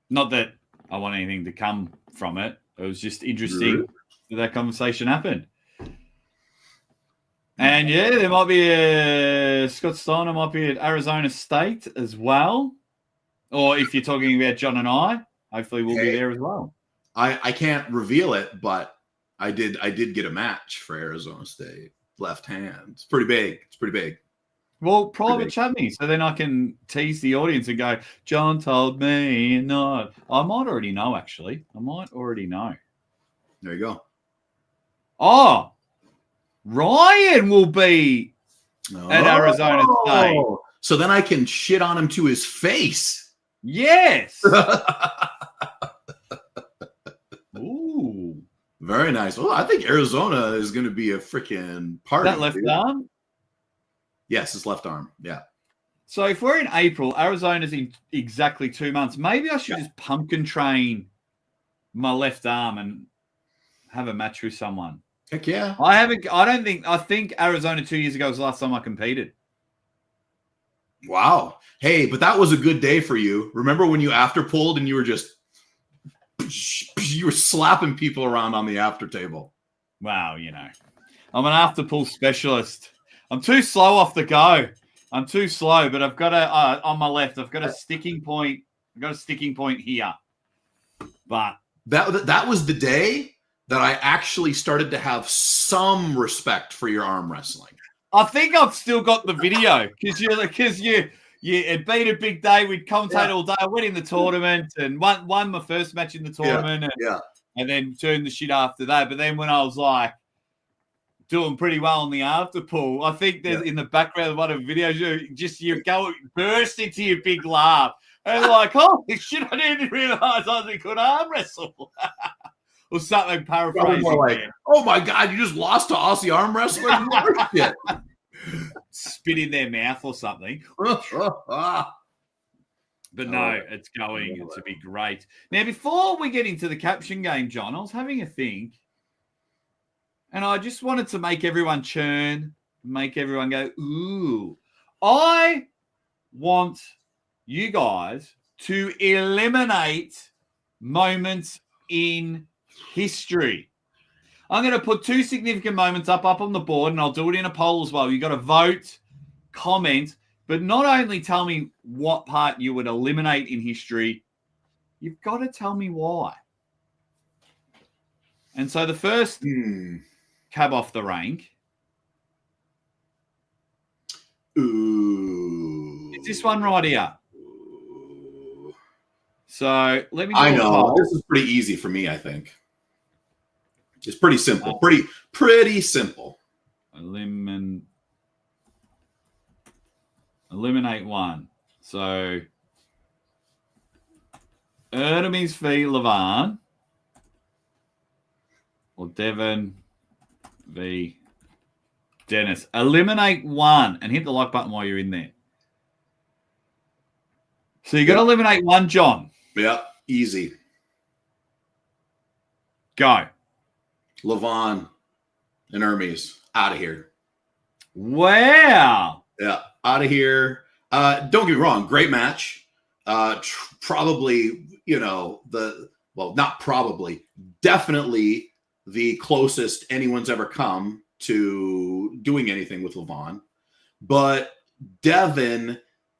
not that I want anything to come from it. It was just interesting that conversation happened. And yeah, there might be Scott Steiner might be at Arizona State as well. Or if you're talking about John and I, hopefully we'll be there as well. I can't reveal it, but I did get a match for Arizona State. Left hand. It's pretty big. Well, private chat me, so then I can tease the audience and go, John told me not. I might already know, actually. There you go. Oh, Ryan will be at Arizona State. So then I can shit on him to his face. Yes. Ooh. Very nice. Well, I think Arizona is going to be a freaking party. That left arm? Yes, his left arm. Yeah. So if we're in April, Arizona's in exactly 2 months. Maybe I should just pumpkin train my left arm and have a match with someone. Heck yeah. I think Arizona 2 years ago was the last time I competed. Wow. Hey, but that was a good day for you. Remember when you after pulled and you were slapping people around on the after table? Wow, I'm an after pull specialist. I'm too slow off the go. I'm too slow, but I've got on my left, I've got a sticking point. I've got a sticking point here. But that was the day that I actually started to have some respect for your arm wrestling. I think I've still got the video because it been a big day. We'd commentate all day. I went in the tournament and won my first match in the tournament. And then turned the shit after that. But then when I was like doing pretty well on the after pull, I think there's in the background of one of the videos, you go burst into your big laugh. And like, holy shit, I didn't realize I was a good arm wrestle. Or something paraphrasing. Like, oh my God, you just lost to Aussie arm wrestling? Shit. Spit in their mouth or something. But no, it's going to be great. Now, before we get into the caption game, John, I was having a think. And I just wanted to make everyone churn, make everyone go, ooh. I want you guys to eliminate moments in history. I'm going to put 2 significant moments up on the board, and I'll do it in a poll as well. You've got to vote, comment, but not only tell me what part you would eliminate in history, you've got to tell me why. And so the first cab off the rank. Ooh. It's this one right here. So let me. I know this is pretty easy for me. I think it's pretty simple. Pretty simple. Eliminate one. So Artemis v. Levan or Devon v. Dennis. Eliminate one and hit the like button while you're in there. So you got to eliminate one, John. Yeah, easy. Go. Levan and Hermes out of here. Wow. Yeah, out of here. Don't get me wrong, great match. Probably, not probably, definitely the closest anyone's ever come to doing anything with Levan. But Devin,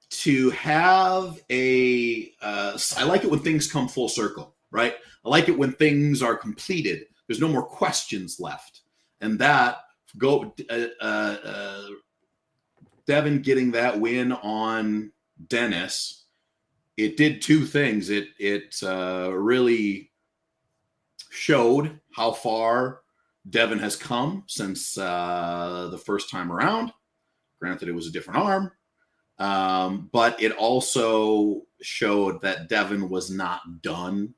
to have I like it when things come full circle, right? I like it when things are completed. There's no more questions left. And that Devin getting that win on Dennis, it did 2 things. It really showed how far Devin has come since the first time around. Granted, it was a different arm, but it also showed that Devin was not done.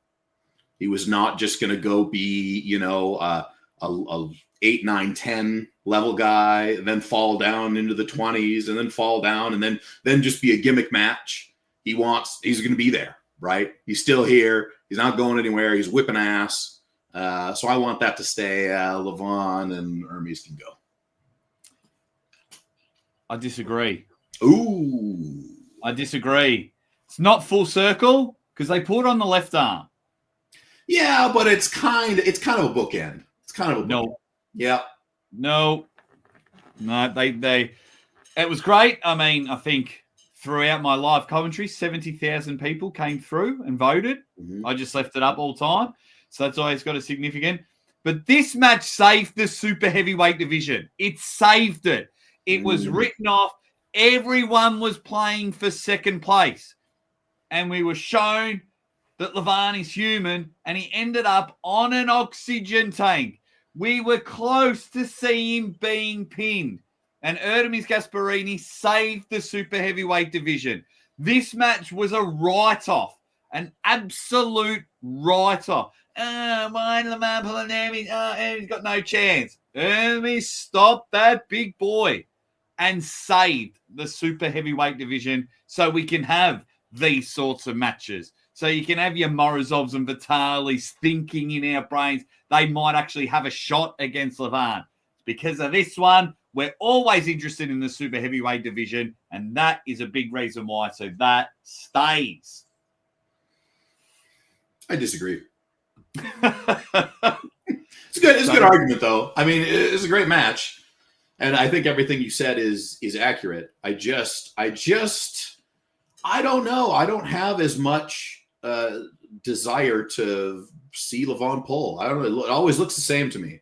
He was not just going to go be, a 8, 9, 10 level guy, and then fall down into the 20s, and then fall down, and then just be a gimmick match. He's going to be there, right? He's still here. He's not going anywhere. He's whipping ass. So I want that to stay. Levon and Hermes can go. I disagree. Ooh. I disagree. It's not full circle because they pulled on the left arm. Yeah, but it's kind of a bookend. It's kind of a bookend. No. Yeah. No. They it was great. I mean, I think throughout my live commentary, 70,000 people came through and voted. Mm-hmm. I just left it up all time. So that's always got a significant. But this match saved the super heavyweight division. It saved it. It was written off. Everyone was playing for second place. And we were shown that Levon is human, and he ended up on an oxygen tank. We were close to seeing him being pinned. And Artemis Gasparini saved the super heavyweight division. This match was a write-off, an absolute write-off. Why Levon pulling Hermes? Hermes got no chance. Hermes stopped that big boy and saved the super heavyweight division so we can have these sorts of matches. So you can have your Morozovs and Vitalis thinking in our brains they might actually have a shot against Levon. Because of this one, we're always interested in the super heavyweight division, and that is a big reason why. So that stays. I disagree. It's a good argument, though. I mean, it's a great match, and I think everything you said is accurate. I don't know. I don't have as much desire to see Levon pull. I don't know. It always looks the same to me.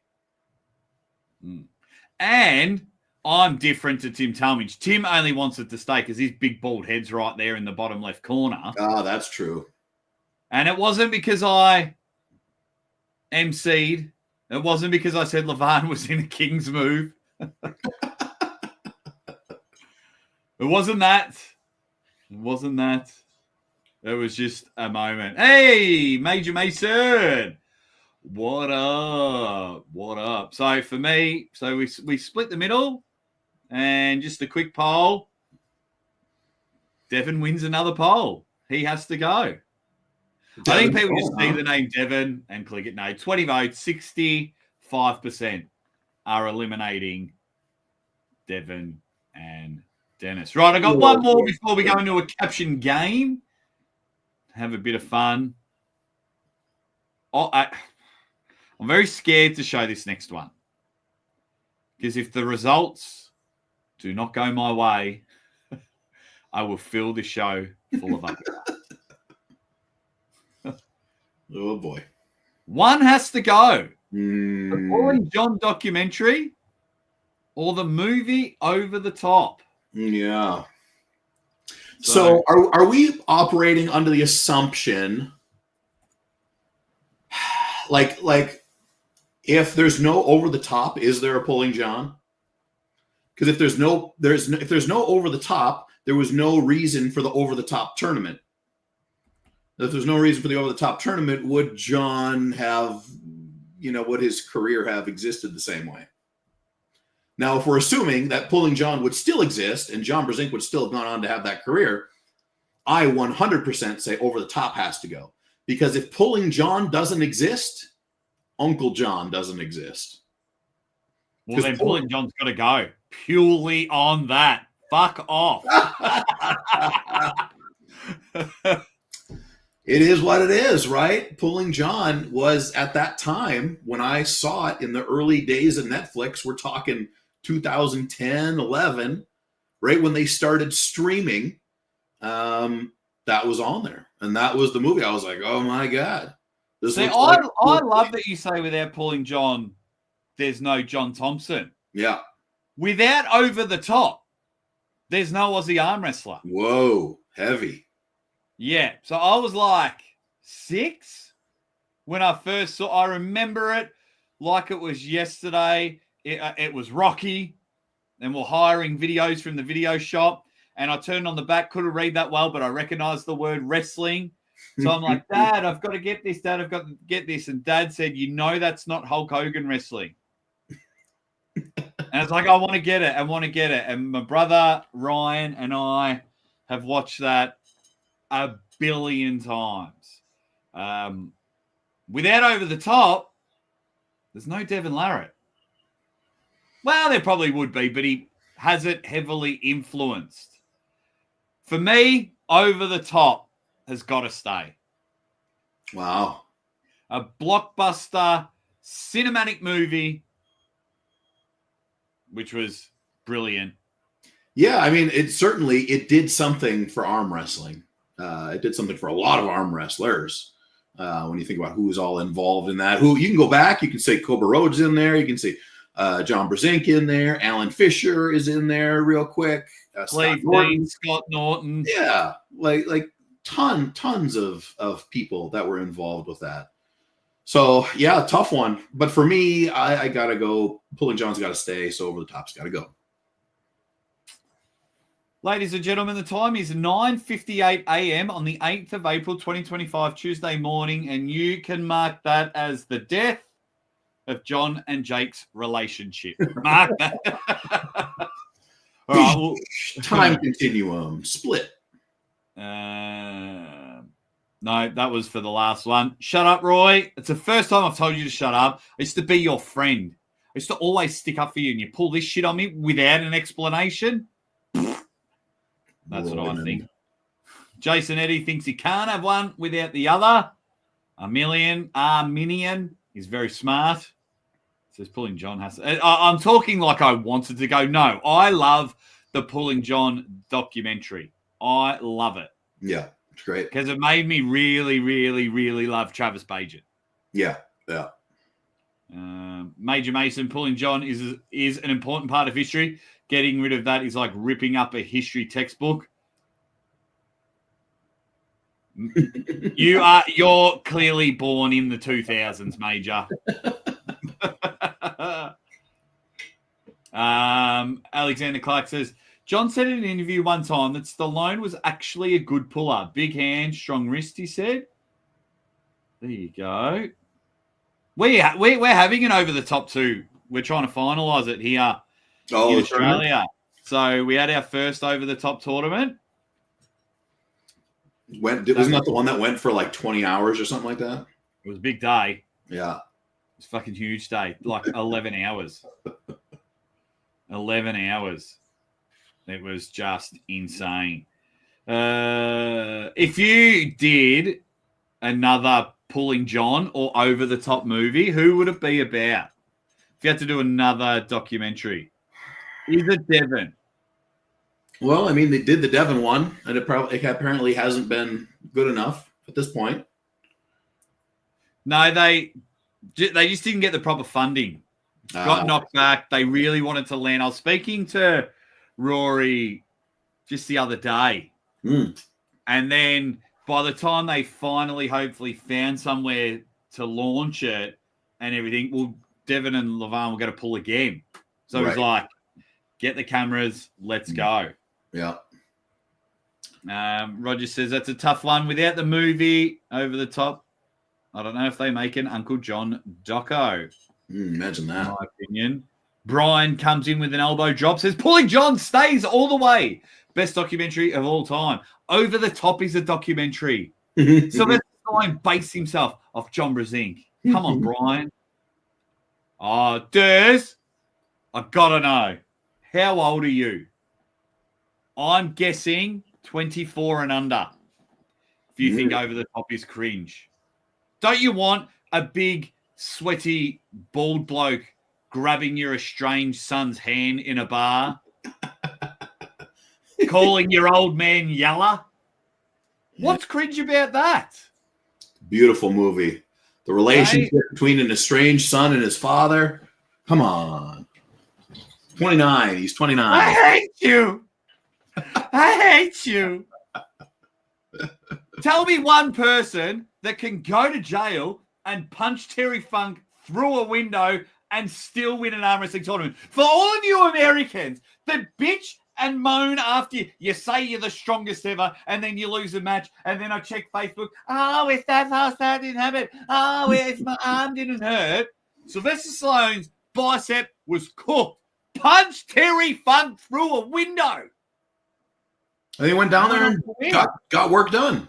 And I'm different to Tim Talmadge. Tim only wants it to stay because his big bald head's right there in the bottom left corner. Ah, that's true. And it wasn't because I MC'd. It wasn't because I said Levon was in a King's move. It wasn't that. It wasn't that. It was just a moment. Hey, Major Mason. What up? What up? So for me, we split the middle, and just a quick poll. Devin wins another poll. He has to go. I think people just see the name Devin and click it. No, 20 votes, 65% are eliminating Devin and Dennis. Right, I got one more before we go into a caption game. Have a bit of fun. I'm very scared to show this next one. Because if the results do not go my way, I will fill the show full of updates. Oh, boy. One has to go. The Falling John documentary or the movie Over the Top. Yeah. So are we operating under the assumption like if there's no Over the Top, is there a Pulling John? Because if there's no Over the Top, there was no reason for the Over the Top tournament. If there's no reason for the Over the Top tournament, would John have, would his career have existed the same way? Now, if we're assuming that Pulling John would still exist and John Brzenk would still have gone on to have that career, I 100% say Over the Top has to go. Because if Pulling John doesn't exist, Uncle John doesn't exist. Well, then Pulling John's got to go. Purely on that. Fuck off. It is what it is, right? Pulling John was at that time when I saw it in the early days of Netflix. We're talking 2010, 11, right when they started streaming. That was on there, and that was the movie. I was like, "Oh my god!" I love that you say without Pulling John, there's no Jon Thompson. Yeah. Without Over the Top, there's no Aussie arm wrestler. Whoa, heavy. Yeah, so I was like 6 when I first saw. I remember it. like it was yesterday. It was Rocky, and we're hiring videos from the video shop. And I turned on the back, couldn't read that well, but I recognized the word wrestling. So I'm like, Dad, I've got to get this. Dad, I've got to get this. And Dad said, that's not Hulk Hogan wrestling. And it's like, I want to get it. I want to get it. And my brother, Ryan, and I have watched that a billion times. Without Over the Top, there's no Devin Larratt. Well, there probably would be, but he hasn't heavily influenced. For me, Over the Top has got to stay. Wow. A blockbuster cinematic movie, which was brilliant. Yeah, I mean, it did something for arm wrestling. It did something for a lot of arm wrestlers. When you think about who was all involved in that, you can go back, you can say Cobra Rhodes in there, you can say John Brzezinski in there, Alan Fisher is in there real quick, Scott Norton. Yeah, like tons of people that were involved with that. So yeah, tough one. But for me, I gotta go. Pulling John's got to stay. So Over the Top's got to go. Ladies and gentlemen, the time is 9:58 a.m. on the 8th of April, 2025, Tuesday morning, and you can mark that as the death of John and Jake's relationship. Mark that. All right, time continuum split. No, that was for the last one. Shut up, Roy. It's the first time I've told you to shut up. I used to be your friend. I used to always stick up for you, and you pull this shit on me without an explanation. That's what I think. Jason Eddy thinks he can't have one without the other. Arminian is very smart. Says Pulling John has to. I'm talking like I wanted to go. No, I love the Pulling John documentary. I love it. Yeah, it's great. Because it made me really, really, really love Travis Bajan. Yeah. Major Mason, Pulling John is an important part of history. Getting rid of that is like ripping up a history textbook. You're clearly born in the 2000s, Major. Alexander Clark says, John said in an interview one time that Stallone was actually a good puller. Big hand, strong wrist, he said. There you go. We're having an Over the Top too. We're trying to finalise it here in Australia. So we had our first Over the Top tournament. Wasn't that the one that went for like 20 hours or something like that? It was a big day. Yeah. It was a fucking huge day. Like 11 hours. 11 hours. It was just insane. If you did another Pulling John or Over the Top movie, who would it be about? If you had to do another documentary. Is it Devin? Well, I mean, they did the Devin one, and it apparently hasn't been good enough at this point. No, they just didn't get the proper funding. Got knocked back. They really wanted to land. I was speaking to Rory just the other day. And then by the time they finally, hopefully, found somewhere to launch it and everything, well, Devin and Levan were going to pull again. So it was like, get the cameras, let's go. Yeah. Roger says that's a tough one. Without the movie Over the Top, I don't know if they make an Uncle John doco. Imagine that. In my opinion. Brian comes in with an elbow drop, says Pulling John stays all the way. Best documentary of all time. Over the Top is a documentary. Sylvester Stallone based himself off John Brzezinski. Come on, Brian. Oh, Durs, I've got to know. How old are you? I'm guessing 24 and under. If you think Over the Top is cringe. Don't you want a big, sweaty, bald bloke grabbing your estranged son's hand in a bar? Calling your old man Yella? What's cringe about that? Beautiful movie. The relationship between an estranged son and his father. Come on. 29. He's 29. I hate you. I hate you. Tell me one person that can go to jail and punch Terry Funk through a window and still win an arm wrestling tournament. For all of you Americans that bitch and moan after you say you're the strongest ever, and then you lose a match, and then I check Facebook, oh, it's that fast, that didn't happen. Oh, it's my arm didn't hurt. Sylvester Stallone's bicep was cooked. Punched Terry Funk through a window. And he went down there and got work done.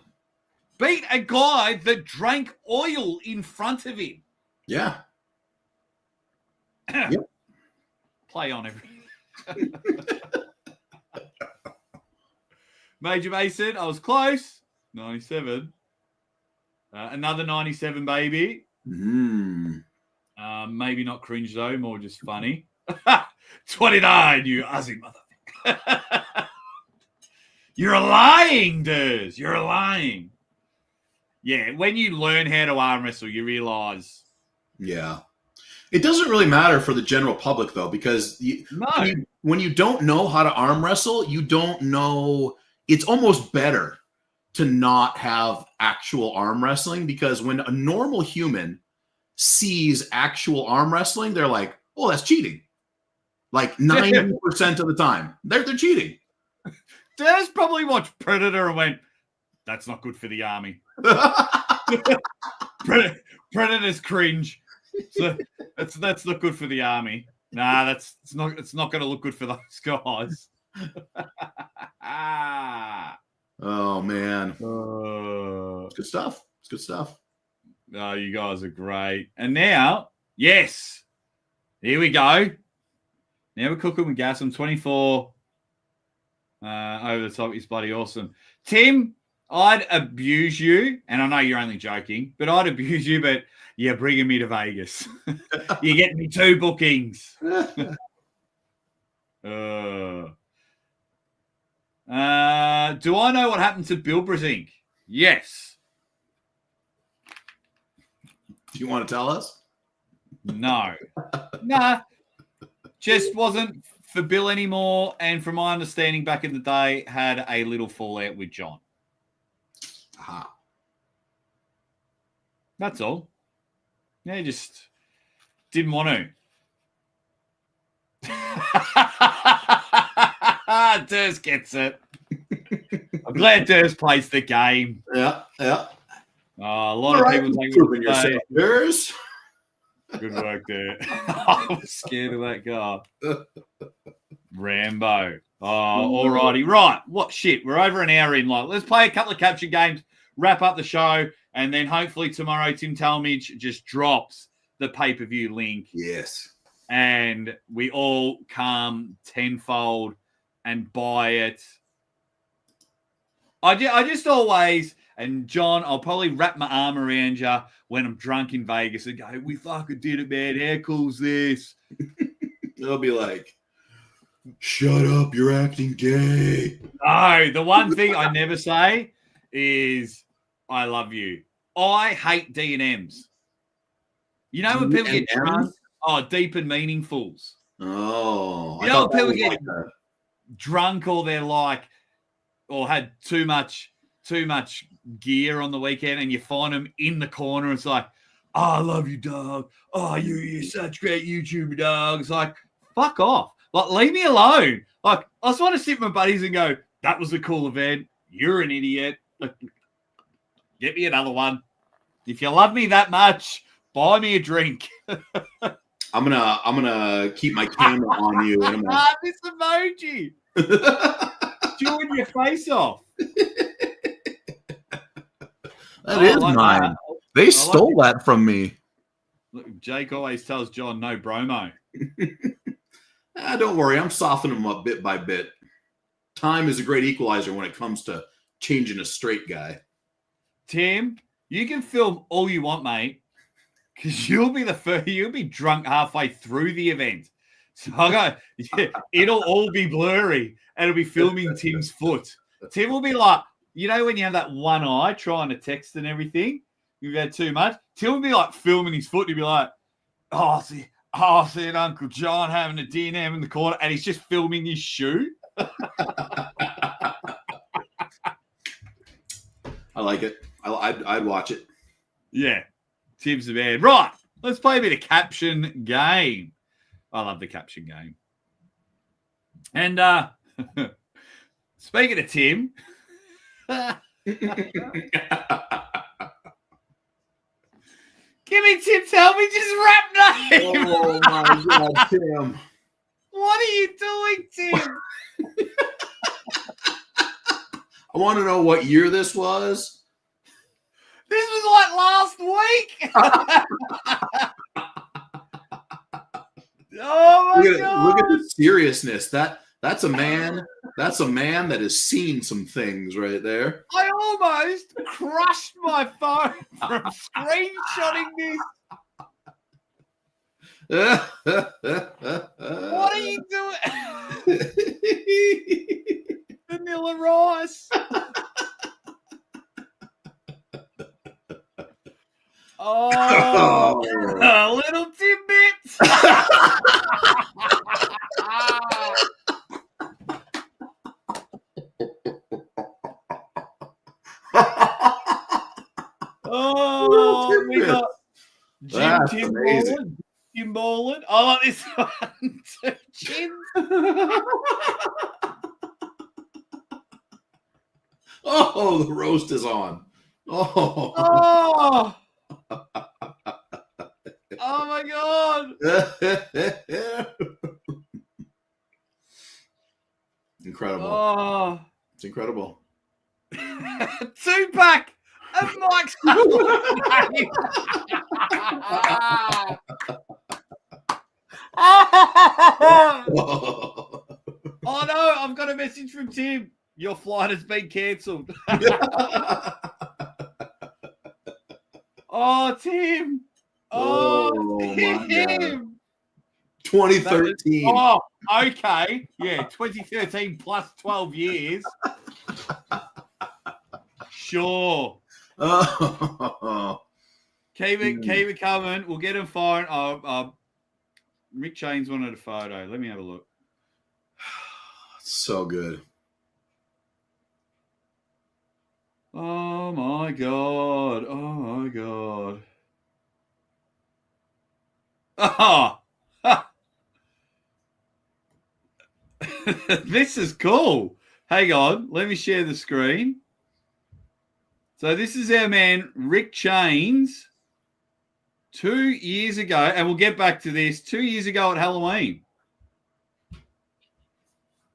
Beat a guy that drank oil in front of him. Yeah. Yep. Play on everything. Major Mason, I was close. 97. Another 97, baby. Mm. Maybe not cringe, though. More just funny. 29, you Aussie motherfucker. You're lying, Durs. You're lying. Yeah, when you learn how to arm wrestle, you realize. Yeah. It doesn't really matter for the general public, though, because when you don't know how to arm wrestle, you don't know. It's almost better to not have actual arm wrestling, because when a normal human sees actual arm wrestling, they're like, oh, that's cheating. Like 90% of the time, they're cheating. Daz probably watched Predator and went, that's not good for the army. Predator's cringe. So that's not good for the army. Nah, it's not going to look good for those guys. Oh man, it's good stuff. It's good stuff. Oh, you guys are great. And now, yes, here we go. Now we're cooking with gas. I'm 24 over the top. It's bloody awesome. Tim, I'd abuse you, and I know you're only joking, but I'd abuse you, but you're bringing me to Vegas. You're getting me 2 bookings. Do I know what happened to Bill Brasink? Yes. Do you want to tell us? No. Nah. Just wasn't for Bill anymore, and from my understanding back in the day, had a little fallout with John. Aha. That's all. Yeah, just didn't want to. Durs gets it. I'm glad Durs plays the game. Yeah. A lot of people think proving yourself, Durs. Good work there. I was scared of that guy. Rambo. Oh, alrighty. Right. What shit? We're over an hour in. Let's play a couple of capture games, wrap up the show, and then hopefully tomorrow Tim Talmadge just drops the pay-per-view link. Yes. And we all come tenfold and buy it. I just always, and John, I'll probably wrap my arm around you when I'm drunk in Vegas and go, we fucking did it, man. How cool's this? They'll be like, shut up, you're acting gay. No, the one thing I never say is I love you. I hate D&Ms. You know when people get drunk? Oh, deep and meaningfuls. Oh. You know when people get drunk or they're like, or had too much gear on the weekend and you find them in the corner. It's like, oh, I love you, dog. Oh, you're such great YouTuber, dog. It's like, fuck off. Like, leave me alone. Like, I just want to sit with my buddies and go, that was a cool event. You're an idiot. Like, get me another one. If you love me that much, buy me a drink. I'm gonna keep my camera on you. And This emoji. Chewing your face off. That is mine. That. They stole that from me. Look, Jake always tells John, no bromo. Don't worry. I'm softening them up bit by bit. Time is a great equalizer when it comes to changing a straight guy. Tim, you can film all you want, mate, because you'll be drunk halfway through the event. So it'll all be blurry, and it'll be filming Tim's foot. Tim will be like, you know, when you have that one eye trying to text and everything, you've had too much. Tim will be like filming his foot. He'll be like, I see Uncle John having a D&M in the corner, and he's just filming his shoe. I like it. I'd watch it. Yeah, Tim's the man. Right, Let's play a bit of Caption game. I love the Caption game. And speaking of Tim, give me Tim, tell me just rap name. Oh my God, Tim. What are you doing, Tim? I want to know what year this was. This was like last week. Oh my God. Look at the seriousness. That's a man that has seen some things right there. I almost crushed my phone from screenshotting this. What are you doing? Vanilla rice. Oh, little tidbits. Oh, we got Tim Ballin. Tim Ballin. I like this one too. Jim. Oh, the roast is on. Oh. Oh my God. Incredible. Oh. It's incredible. Tupac and Mike's. Oh no, I've got a message from Tim. Your flight has been cancelled. Oh, Tim. Oh, Tim. 2013. Oh, okay. Yeah, 2013 plus 12 years. Sure. Oh. Keep it coming. We'll get him firing. Rick Chains wanted a photo. Let me have a look. So good. Oh my God. Oh my God. Oh. This is cool. Hang on. Let me share the screen. So this is our man, Rick Chains, 2 years ago, and we'll get back to this, 2 years ago at Halloween.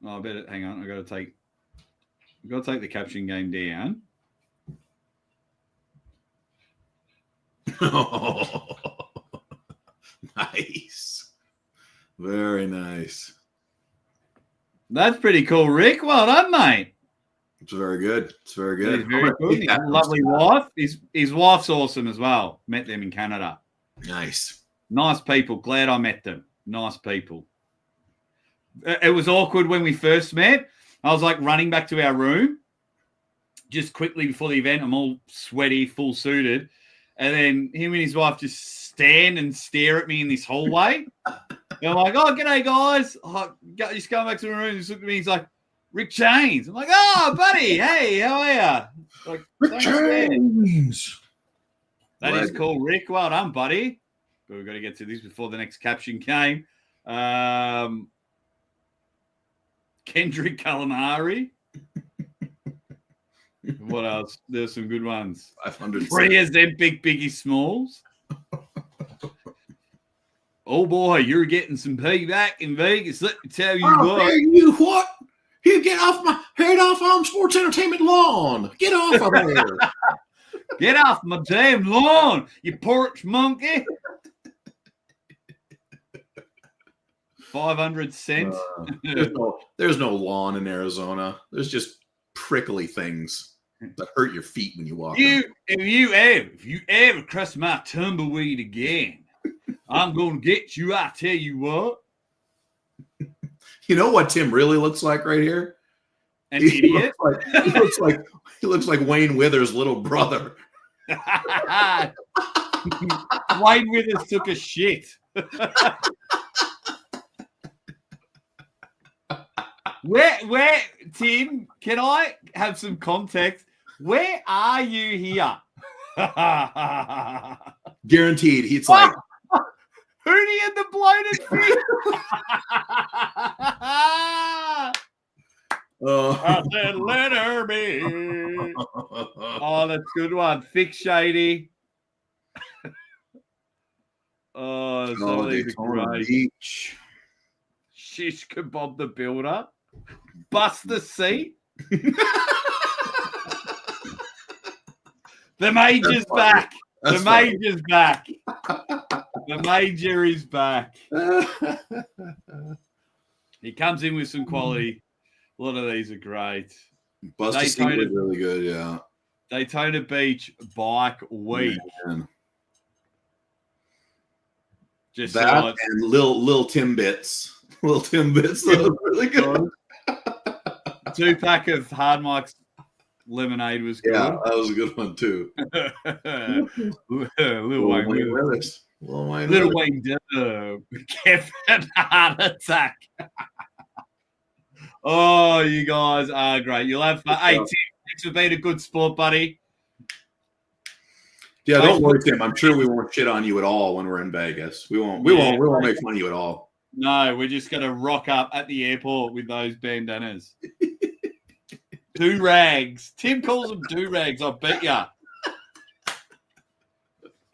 Oh, I better hang on. I've got to take the Caption game down. Oh, nice. Very nice. That's pretty cool, Rick. Well done, mate. It's very good. It's very good. He's very good. He's a lovely wife. His wife's awesome as well. Met them in Canada. Nice. Nice people. Glad I met them. Nice people. It was awkward when we first met. I was like running back to our room just quickly before the event. I'm all sweaty, full suited. And then him and his wife just stand and stare at me in this hallway. And I'm like, oh, g'day, guys. Oh, just going back to the room. Just looked at me. He's like, Rick Chains. I'm like, oh, buddy. Hey, how are you? Like, Rick Chains. That is cool, Rick. Well done, buddy. But we've got to get to this before the next Caption game. Kendrick Calamari. What else? There's some good ones. 500. Priya Zempic Biggie Smalls. Oh boy, you're getting some payback in Vegas. Let me tell you what. Tell you what. You get off my head off on Sports Entertainment lawn. Get off of there. Get off my damn lawn, you porch monkey. 500 cents. There's no lawn in Arizona. There's just prickly things that hurt your feet when you walk. If you ever cross my tumbleweed again, I'm gonna get you. I tell you what. You know what Tim really looks like right here? An idiot. He looks like Wayne Withers' little brother. Wayne Withers took a shit. Where, Tim, can I have some context? Where are you here? Guaranteed. Hootie and the bloated fish. I said, let her be. Oh, that's a good one. Thick Shady. Oh, some of these are great. Beach. Shish Kebab the Builder. Bust the Seat. The Major's back. The Major's back. The Major is back. He comes in with some quality. A lot of these are great. Bust the Seat was really good, yeah. Daytona Beach Bike Week. Man. Just that and Lil Timbits. Lil Timbits, that was really good. 2-pack of Hard Mike's lemonade was good. Yeah, that was a good one too. Little Wayne Willis. Little Wayne Kevin Heart Attack. Oh, you guys are great. You'll have fun. Hey, Tim, thanks for being a good sport, buddy. Yeah, don't worry, Tim. I'm sure we won't shit on you at all when we're in Vegas. We won't make fun of you at all. No, we're just gonna rock up at the airport with those bandanas. Do-rags. Tim calls them do-rags, I bet ya.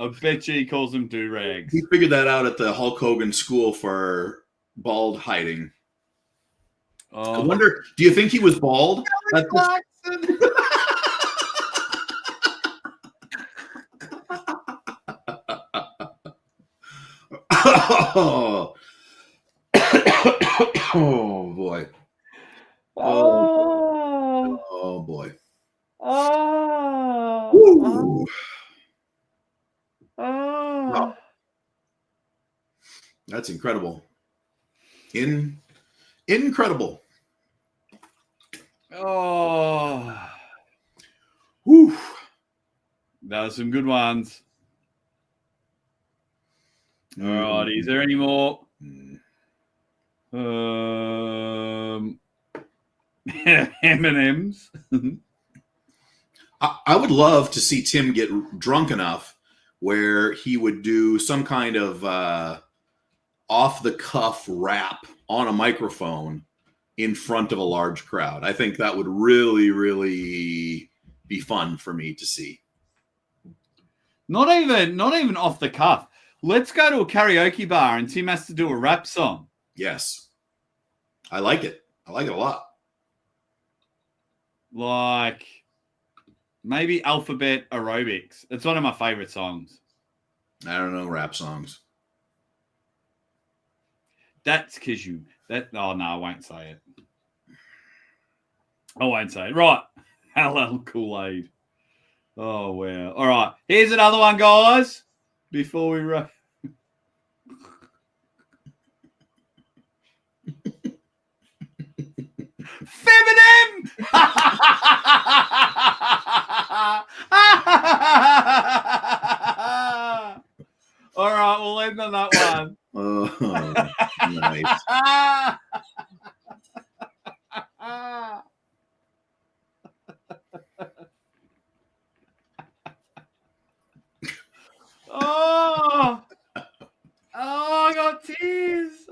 I bet you he calls them do-rags. He figured that out at the Hulk Hogan school for bald hiding. Oh. I wonder, do you think he was bald? Oh. Oh boy. Oh boy. Oh. Wow. That's incredible. Incredible. Oh. Whew. That was some good ones. All right. Is there any more? M&M's. I would love to see Tim get drunk enough where he would do some kind of off-the-cuff rap on a microphone in front of a large crowd. I think that would really, really be fun for me to see. Not even off the cuff. Let's go to a karaoke bar and Tim has to do a rap song. Yes. I like it. I like it a lot. Like maybe Alphabet Aerobics. It's one of my favorite songs. I don't know rap songs. That's because oh no, I won't say it. I won't say it. Right. LL Kool-Aid. Oh wow. All right. Here's another one, guys. Before we run. Feminine! All right, we'll end on that one. Oh, nice. Oh, I got tears.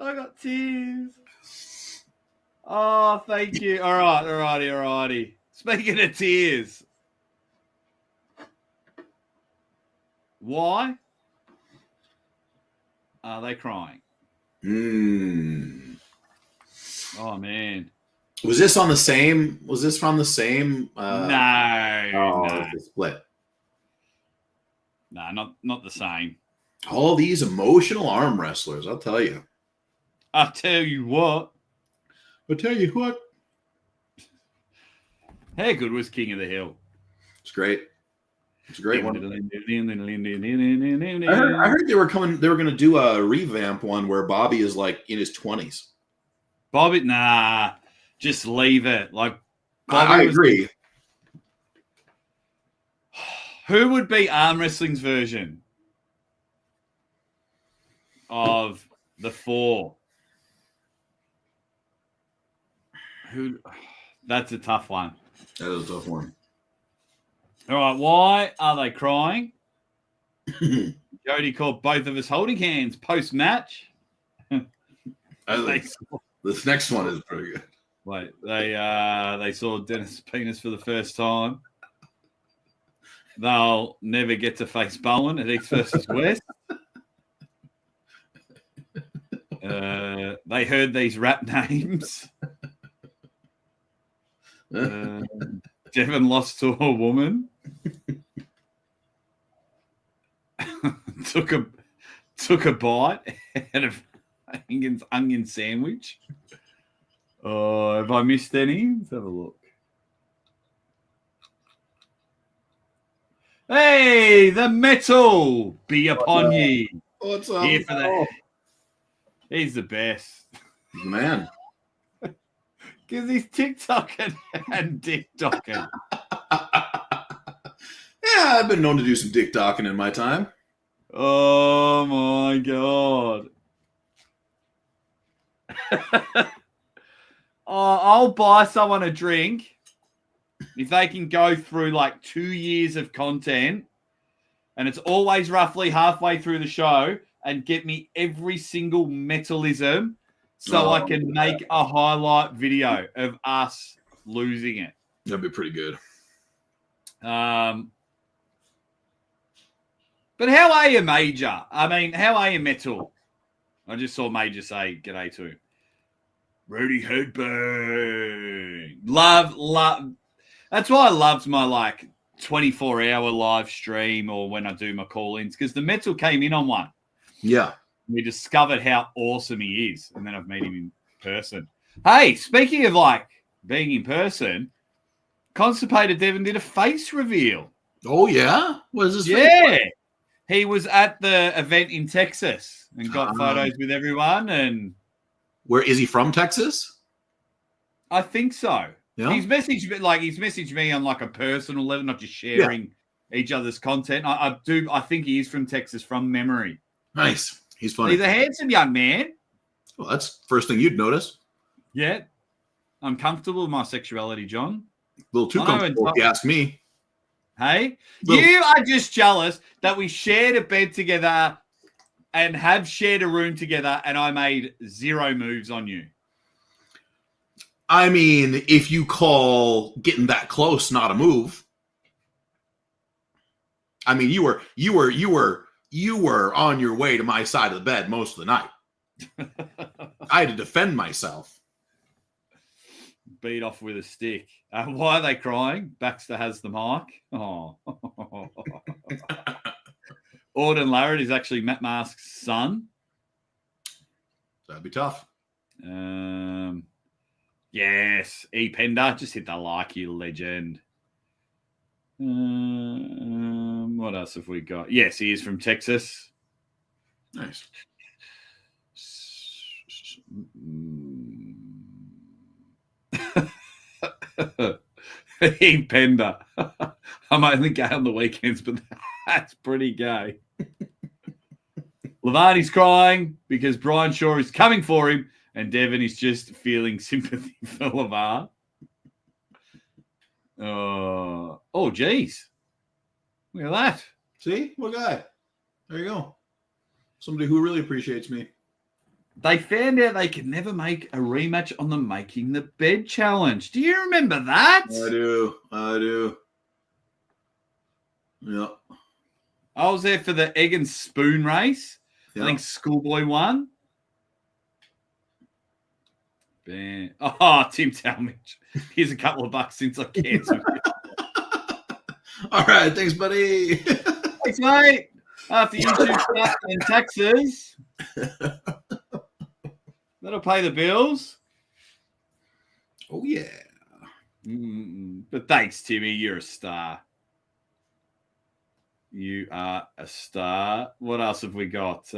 Oh, thank you. All righty. Speaking of tears, why are they crying? Oh man, was this on the same? Was this from the same? No, it's a split. No, not the same. All these emotional arm wrestlers, I'll tell you. I'll tell you what. How good was King of the Hill? It's great. It's a great one. I heard they were going to do a revamp one where Bobby is like in his 20s. Bobby, nah, just leave it. Like, I agree. Who would be arm wrestling's version of the Four? That's a tough one. That is a tough one. All right, why are they crying? Jody caught both of us holding hands post-match. This next one is pretty good. Wait, they saw Dennis' penis for the first time. They'll never get to face Bowen at East versus West. They heard these rap names. Devin lost to a woman. took a bite out of Ingen's onion sandwich. Oh, have I missed any? Let's have a look. Hey, the metal be upon ye. What's up? Here for that. He's the best. He's the man. Because he's TikToking and TikToking. Yeah, I've been known to do some TikToking in my time. Oh, my God. I'll buy someone a drink if they can go through like 2 years of content and it's always roughly halfway through the show and get me every single metalism so I can make a highlight video of us losing it. That'd be pretty good. But how are you, Major? I mean, how are you, Metal? I just saw Major say g'day too. Rudy Headbang. Love. That's why I loved my like 24-hour live stream or when I do my call-ins because the Metal came in on one. Yeah. We discovered how awesome he is, and then I've met him in person. Hey, speaking of like being in person, Constipated Devin did a face reveal. Oh, yeah? What is this? Yeah. He was at the event in Texas and got photos with everyone. And where is he from? Texas? I think so. Yeah. He's messaged me on like a personal level, not just sharing each other's content. I think he is from Texas from memory. Nice. He's funny. He's a handsome young man. Well, that's the first thing you'd notice. Yeah. I'm comfortable with my sexuality, John. A little too comfortable, if you ask me. Hey? You are just jealous that we shared a bed together and have shared a room together and I made 0 moves on you. I mean, if you call getting that close not a move. I mean, you were on your way to my side of the bed most of the night. I had to defend myself. Beat off with a stick. Why are they crying? Baxter has the mic. Oh. Auden Larratt is actually Matt Mask's son. That'd be tough. Yes. E. Pender, just hit the like, you legend. What else have we got? Yes, he is from Texas. Nice. E. Pender. I'm only gay on the weekends, but that's pretty gay. Lavani's crying because Brian Shaw is coming for him, and Devin is just feeling sympathy for Lavar. Oh, geez. Look at that. See? What guy? There you go. Somebody who really appreciates me. They found out they could never make a rematch on the Making the Bed challenge. Do you remember that? I do. Yeah. I was there for the egg and spoon race. Yeah. I think Schoolboy won. Oh, Tim Talmadge. Here's a couple of bucks since I cancelled it. All right. Thanks, buddy. Thanks, mate. After YouTube stuff in Texas. That'll pay the bills. Oh, yeah. But thanks, Timmy. You're a star. You are a star. What else have we got?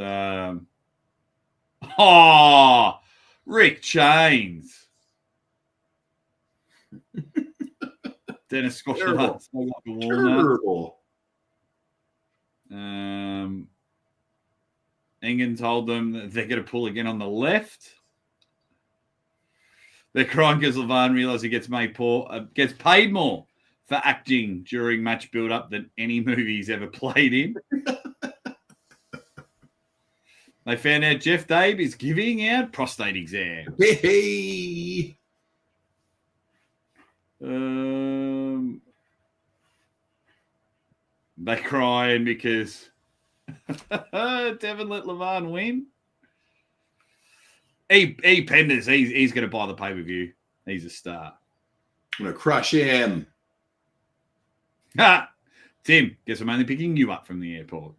Rick Chains. Dennis squashed the heart. Terrible. Engen told them that they're going to pull again on the left. They're crying because Levan realized he gets paid more for acting during match build-up than any movie he's ever played in. They found out Jeff Dave is giving out prostate exams. Hey. They're crying because Devin let Levan win. E Penders, he's going to buy the pay-per-view. He's a star. I'm going to crush him. Tim, guess I'm only picking you up from the airport.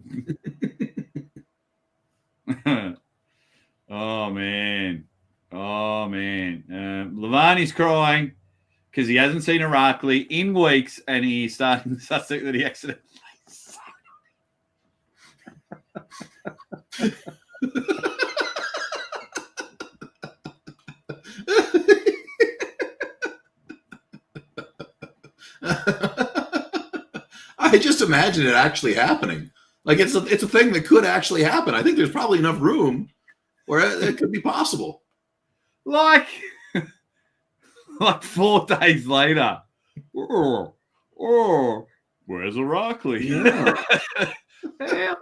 Oh, man. Levan is crying because he hasn't seen Irakli in weeks, and he's starting to suspect that he accidentally I just imagine it actually happening. Like it's a thing that could actually happen. I think there's probably enough room where it could be possible. like 4 days later. Where's Irakli? Yeah.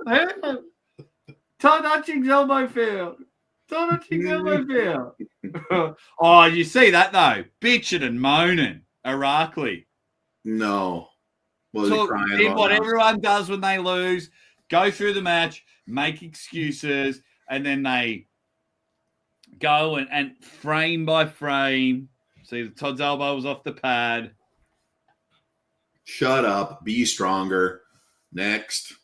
Touching's elbow field. Oh, you see that though? Bitching and moaning. Irakli. No. Was he crying did about what that? everyone does when they lose, go through the match, make excuses, and then they go and frame by frame. See, the Todd's elbow was off the pad. Shut up. Be stronger. Next.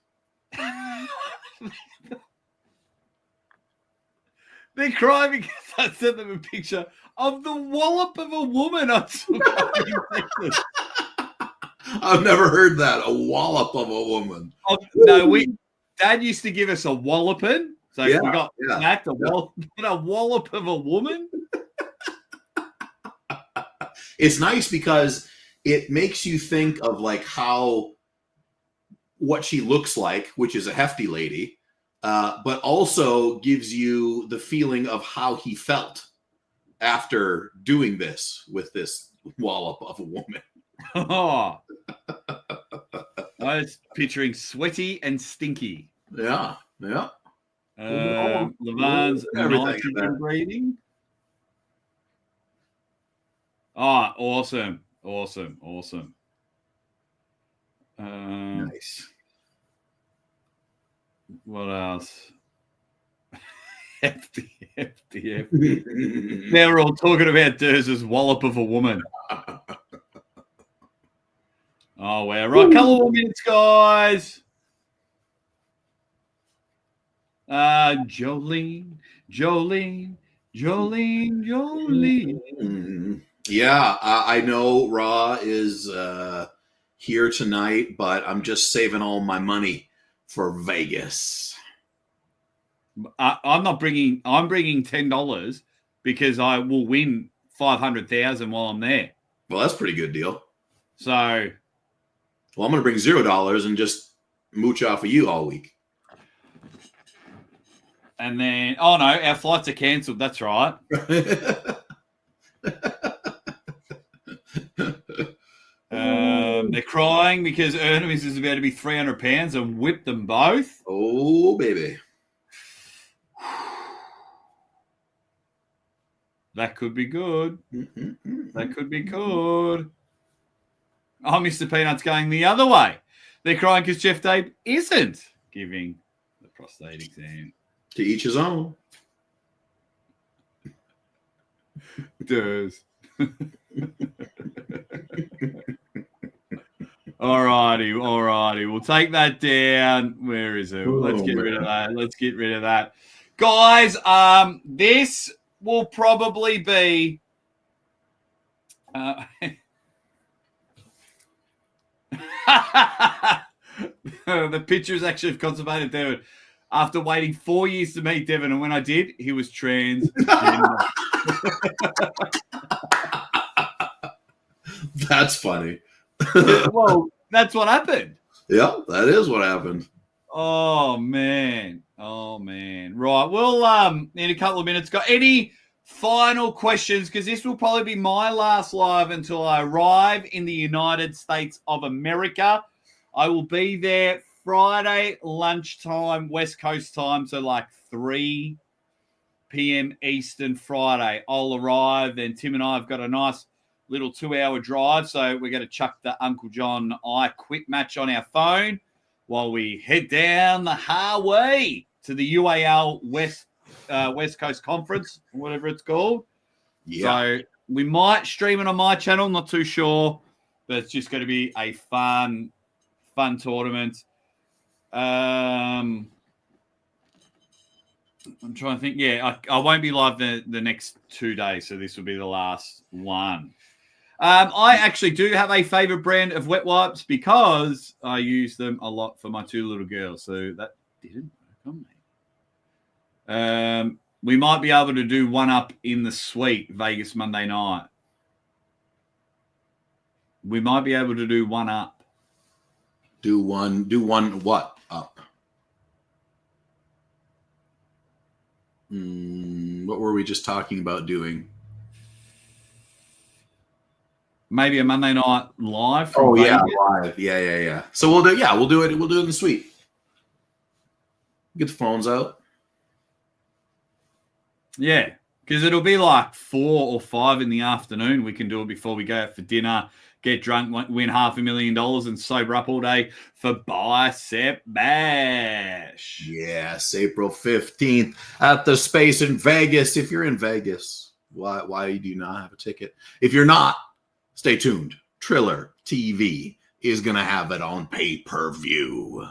They cry because I sent them a picture of the wallop of a woman on some I've never heard that. A wallop of a woman. No, Dad used to give us a walloping. So Yeah, we got yeah. smacked a wallop of a woman. It's nice because it makes you think of like what she looks like, which is a hefty lady, but also gives you the feeling of how he felt after doing this with this wallop of a woman. Oh, I was picturing sweaty and stinky. Yeah. Levan's nitrogen breathing. Oh, awesome. Nice. What else? Hefty. Now we're all talking about Durz's wallop of a woman. Oh, wow. Right, couple more minutes, guys. Jolene. Yeah, I know Raw is here tonight, but I'm just saving all my money for Vegas. I'm bringing $10 because I will win 500,000 while I'm there. Well, that's a pretty good deal. So, I'm going to bring $0 and just mooch off of you all week. And then, oh no, our flights are cancelled. That's right. They're crying because Ernemus is about to be 300 pounds and whip them both. Oh, baby. That could be good. That could be good. Oh, Mr. Peanut's going the other way. They're crying because Jeff Dave isn't giving the prostate exam. To each his own. Does. All righty. We'll take that down. Where is it? Let's get rid of that. Guys, this will probably be the pictures actually of Conservative Devon. After waiting 4 years to meet Devon, and when I did, he was transgender. That's funny. Well, that's what happened. Yeah, that is what happened. Oh man. Right. We'll in a couple of minutes. Got any final questions? Because this will probably be my last live until I arrive in the United States of America. I will be there Friday lunchtime, West Coast time, so like 3 p.m. Eastern Friday. I'll arrive. Then Tim and I have got a nice little 2-hour drive, so we're going to chuck the Uncle John I Quit match on our phone while we head down the highway to the UAL West Coast Conference, or whatever it's called. Yeah. So we might stream it on my channel, not too sure, but it's just going to be a fun tournament. I'm trying to think. Yeah, I won't be live the next 2 days, so this will be the last one. I actually do have a favorite brand of wet wipes because I use them a lot for my 2 little girls. So that didn't work on me. We might be able to do one up in the suite Vegas Monday night. We might be able to do one up. Do one what up? What were we just talking about doing? Maybe a Monday night live. From Vegas. Live. Yeah. So we'll do it. We'll do it in the suite. Get the phones out. Yeah, because it'll be like 4 or 5 in the afternoon. We can do it before we go out for dinner, get drunk, win $500,000 and sober up all day for Bicep Bash. Yes, April 15th at the Space in Vegas. If you're in Vegas, why do you not have a ticket? If you're not, stay tuned. Triller TV is going to have it on pay-per-view.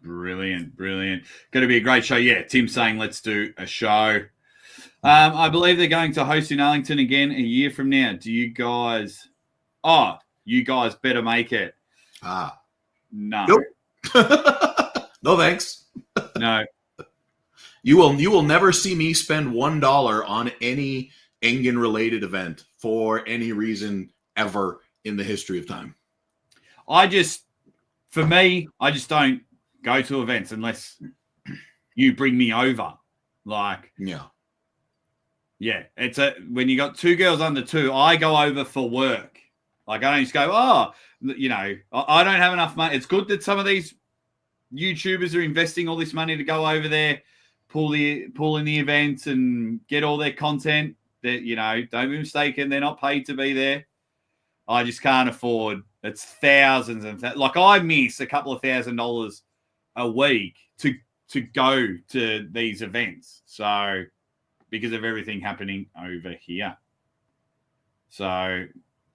Brilliant. Going to be a great show. Yeah, Tim's saying let's do a show. I believe they're going to host in Arlington again a year from now. Do you guys... Oh, you guys better make it. No. Nope. No, thanks. No. You will never see me spend $1 on any Engen-related event for any reason ever in the history of time. I just don't go to events unless you bring me over. Like, yeah. It's when you got 2 girls under 2, I go over for work. Like, I don't just go, I don't have enough money. It's good that some of these YouTubers are investing all this money to go over there, pull in the events and get all their content. That, don't be mistaken, they're not paid to be there. I just can't afford. It's thousands and like I miss a couple of $1,000 a week to go to these events. So because of everything happening over here. So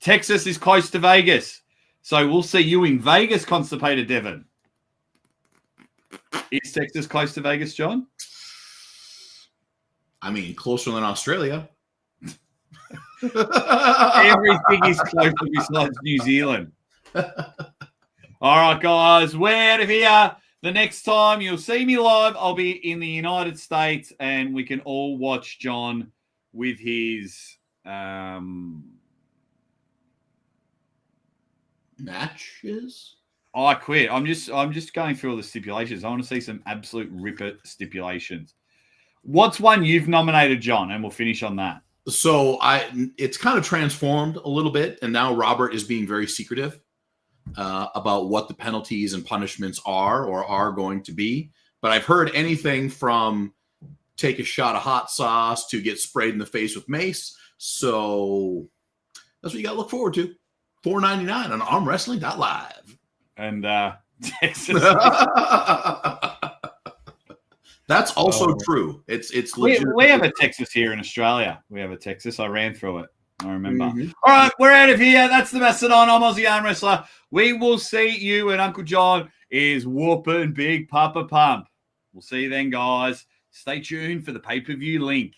Texas is close to Vegas. So we'll see you in Vegas, Constipated Devon. Is Texas close to Vegas, John? I mean, closer than Australia. Everything is closer besides New Zealand. All right, guys, we're out of here. The next time you'll see me live, I'll be in the United States, and we can all watch John with his matches. I quit. I'm just going through all the stipulations. I want to see some absolute ripper stipulations. What's one you've nominated, John? And we'll finish on that. So it's kind of transformed a little bit, and now Robert is being very secretive about what the penalties and punishments are or are going to be. But I've heard anything from take a shot of hot sauce to get sprayed in the face with mace. So that's what you got to look forward to. $4.99 on ArmWrestling.live. And Texas. That's also true. It's legit. We have a Texas here in Australia. We have a Texas. I ran through it. I remember. Mm-hmm. All right, we're out of here. That's the Mastadon. I'm Aussie ArmWrestler. We will see you, and Uncle John is whooping Big Papa Pump. We'll see you then, guys. Stay tuned for the pay-per-view link.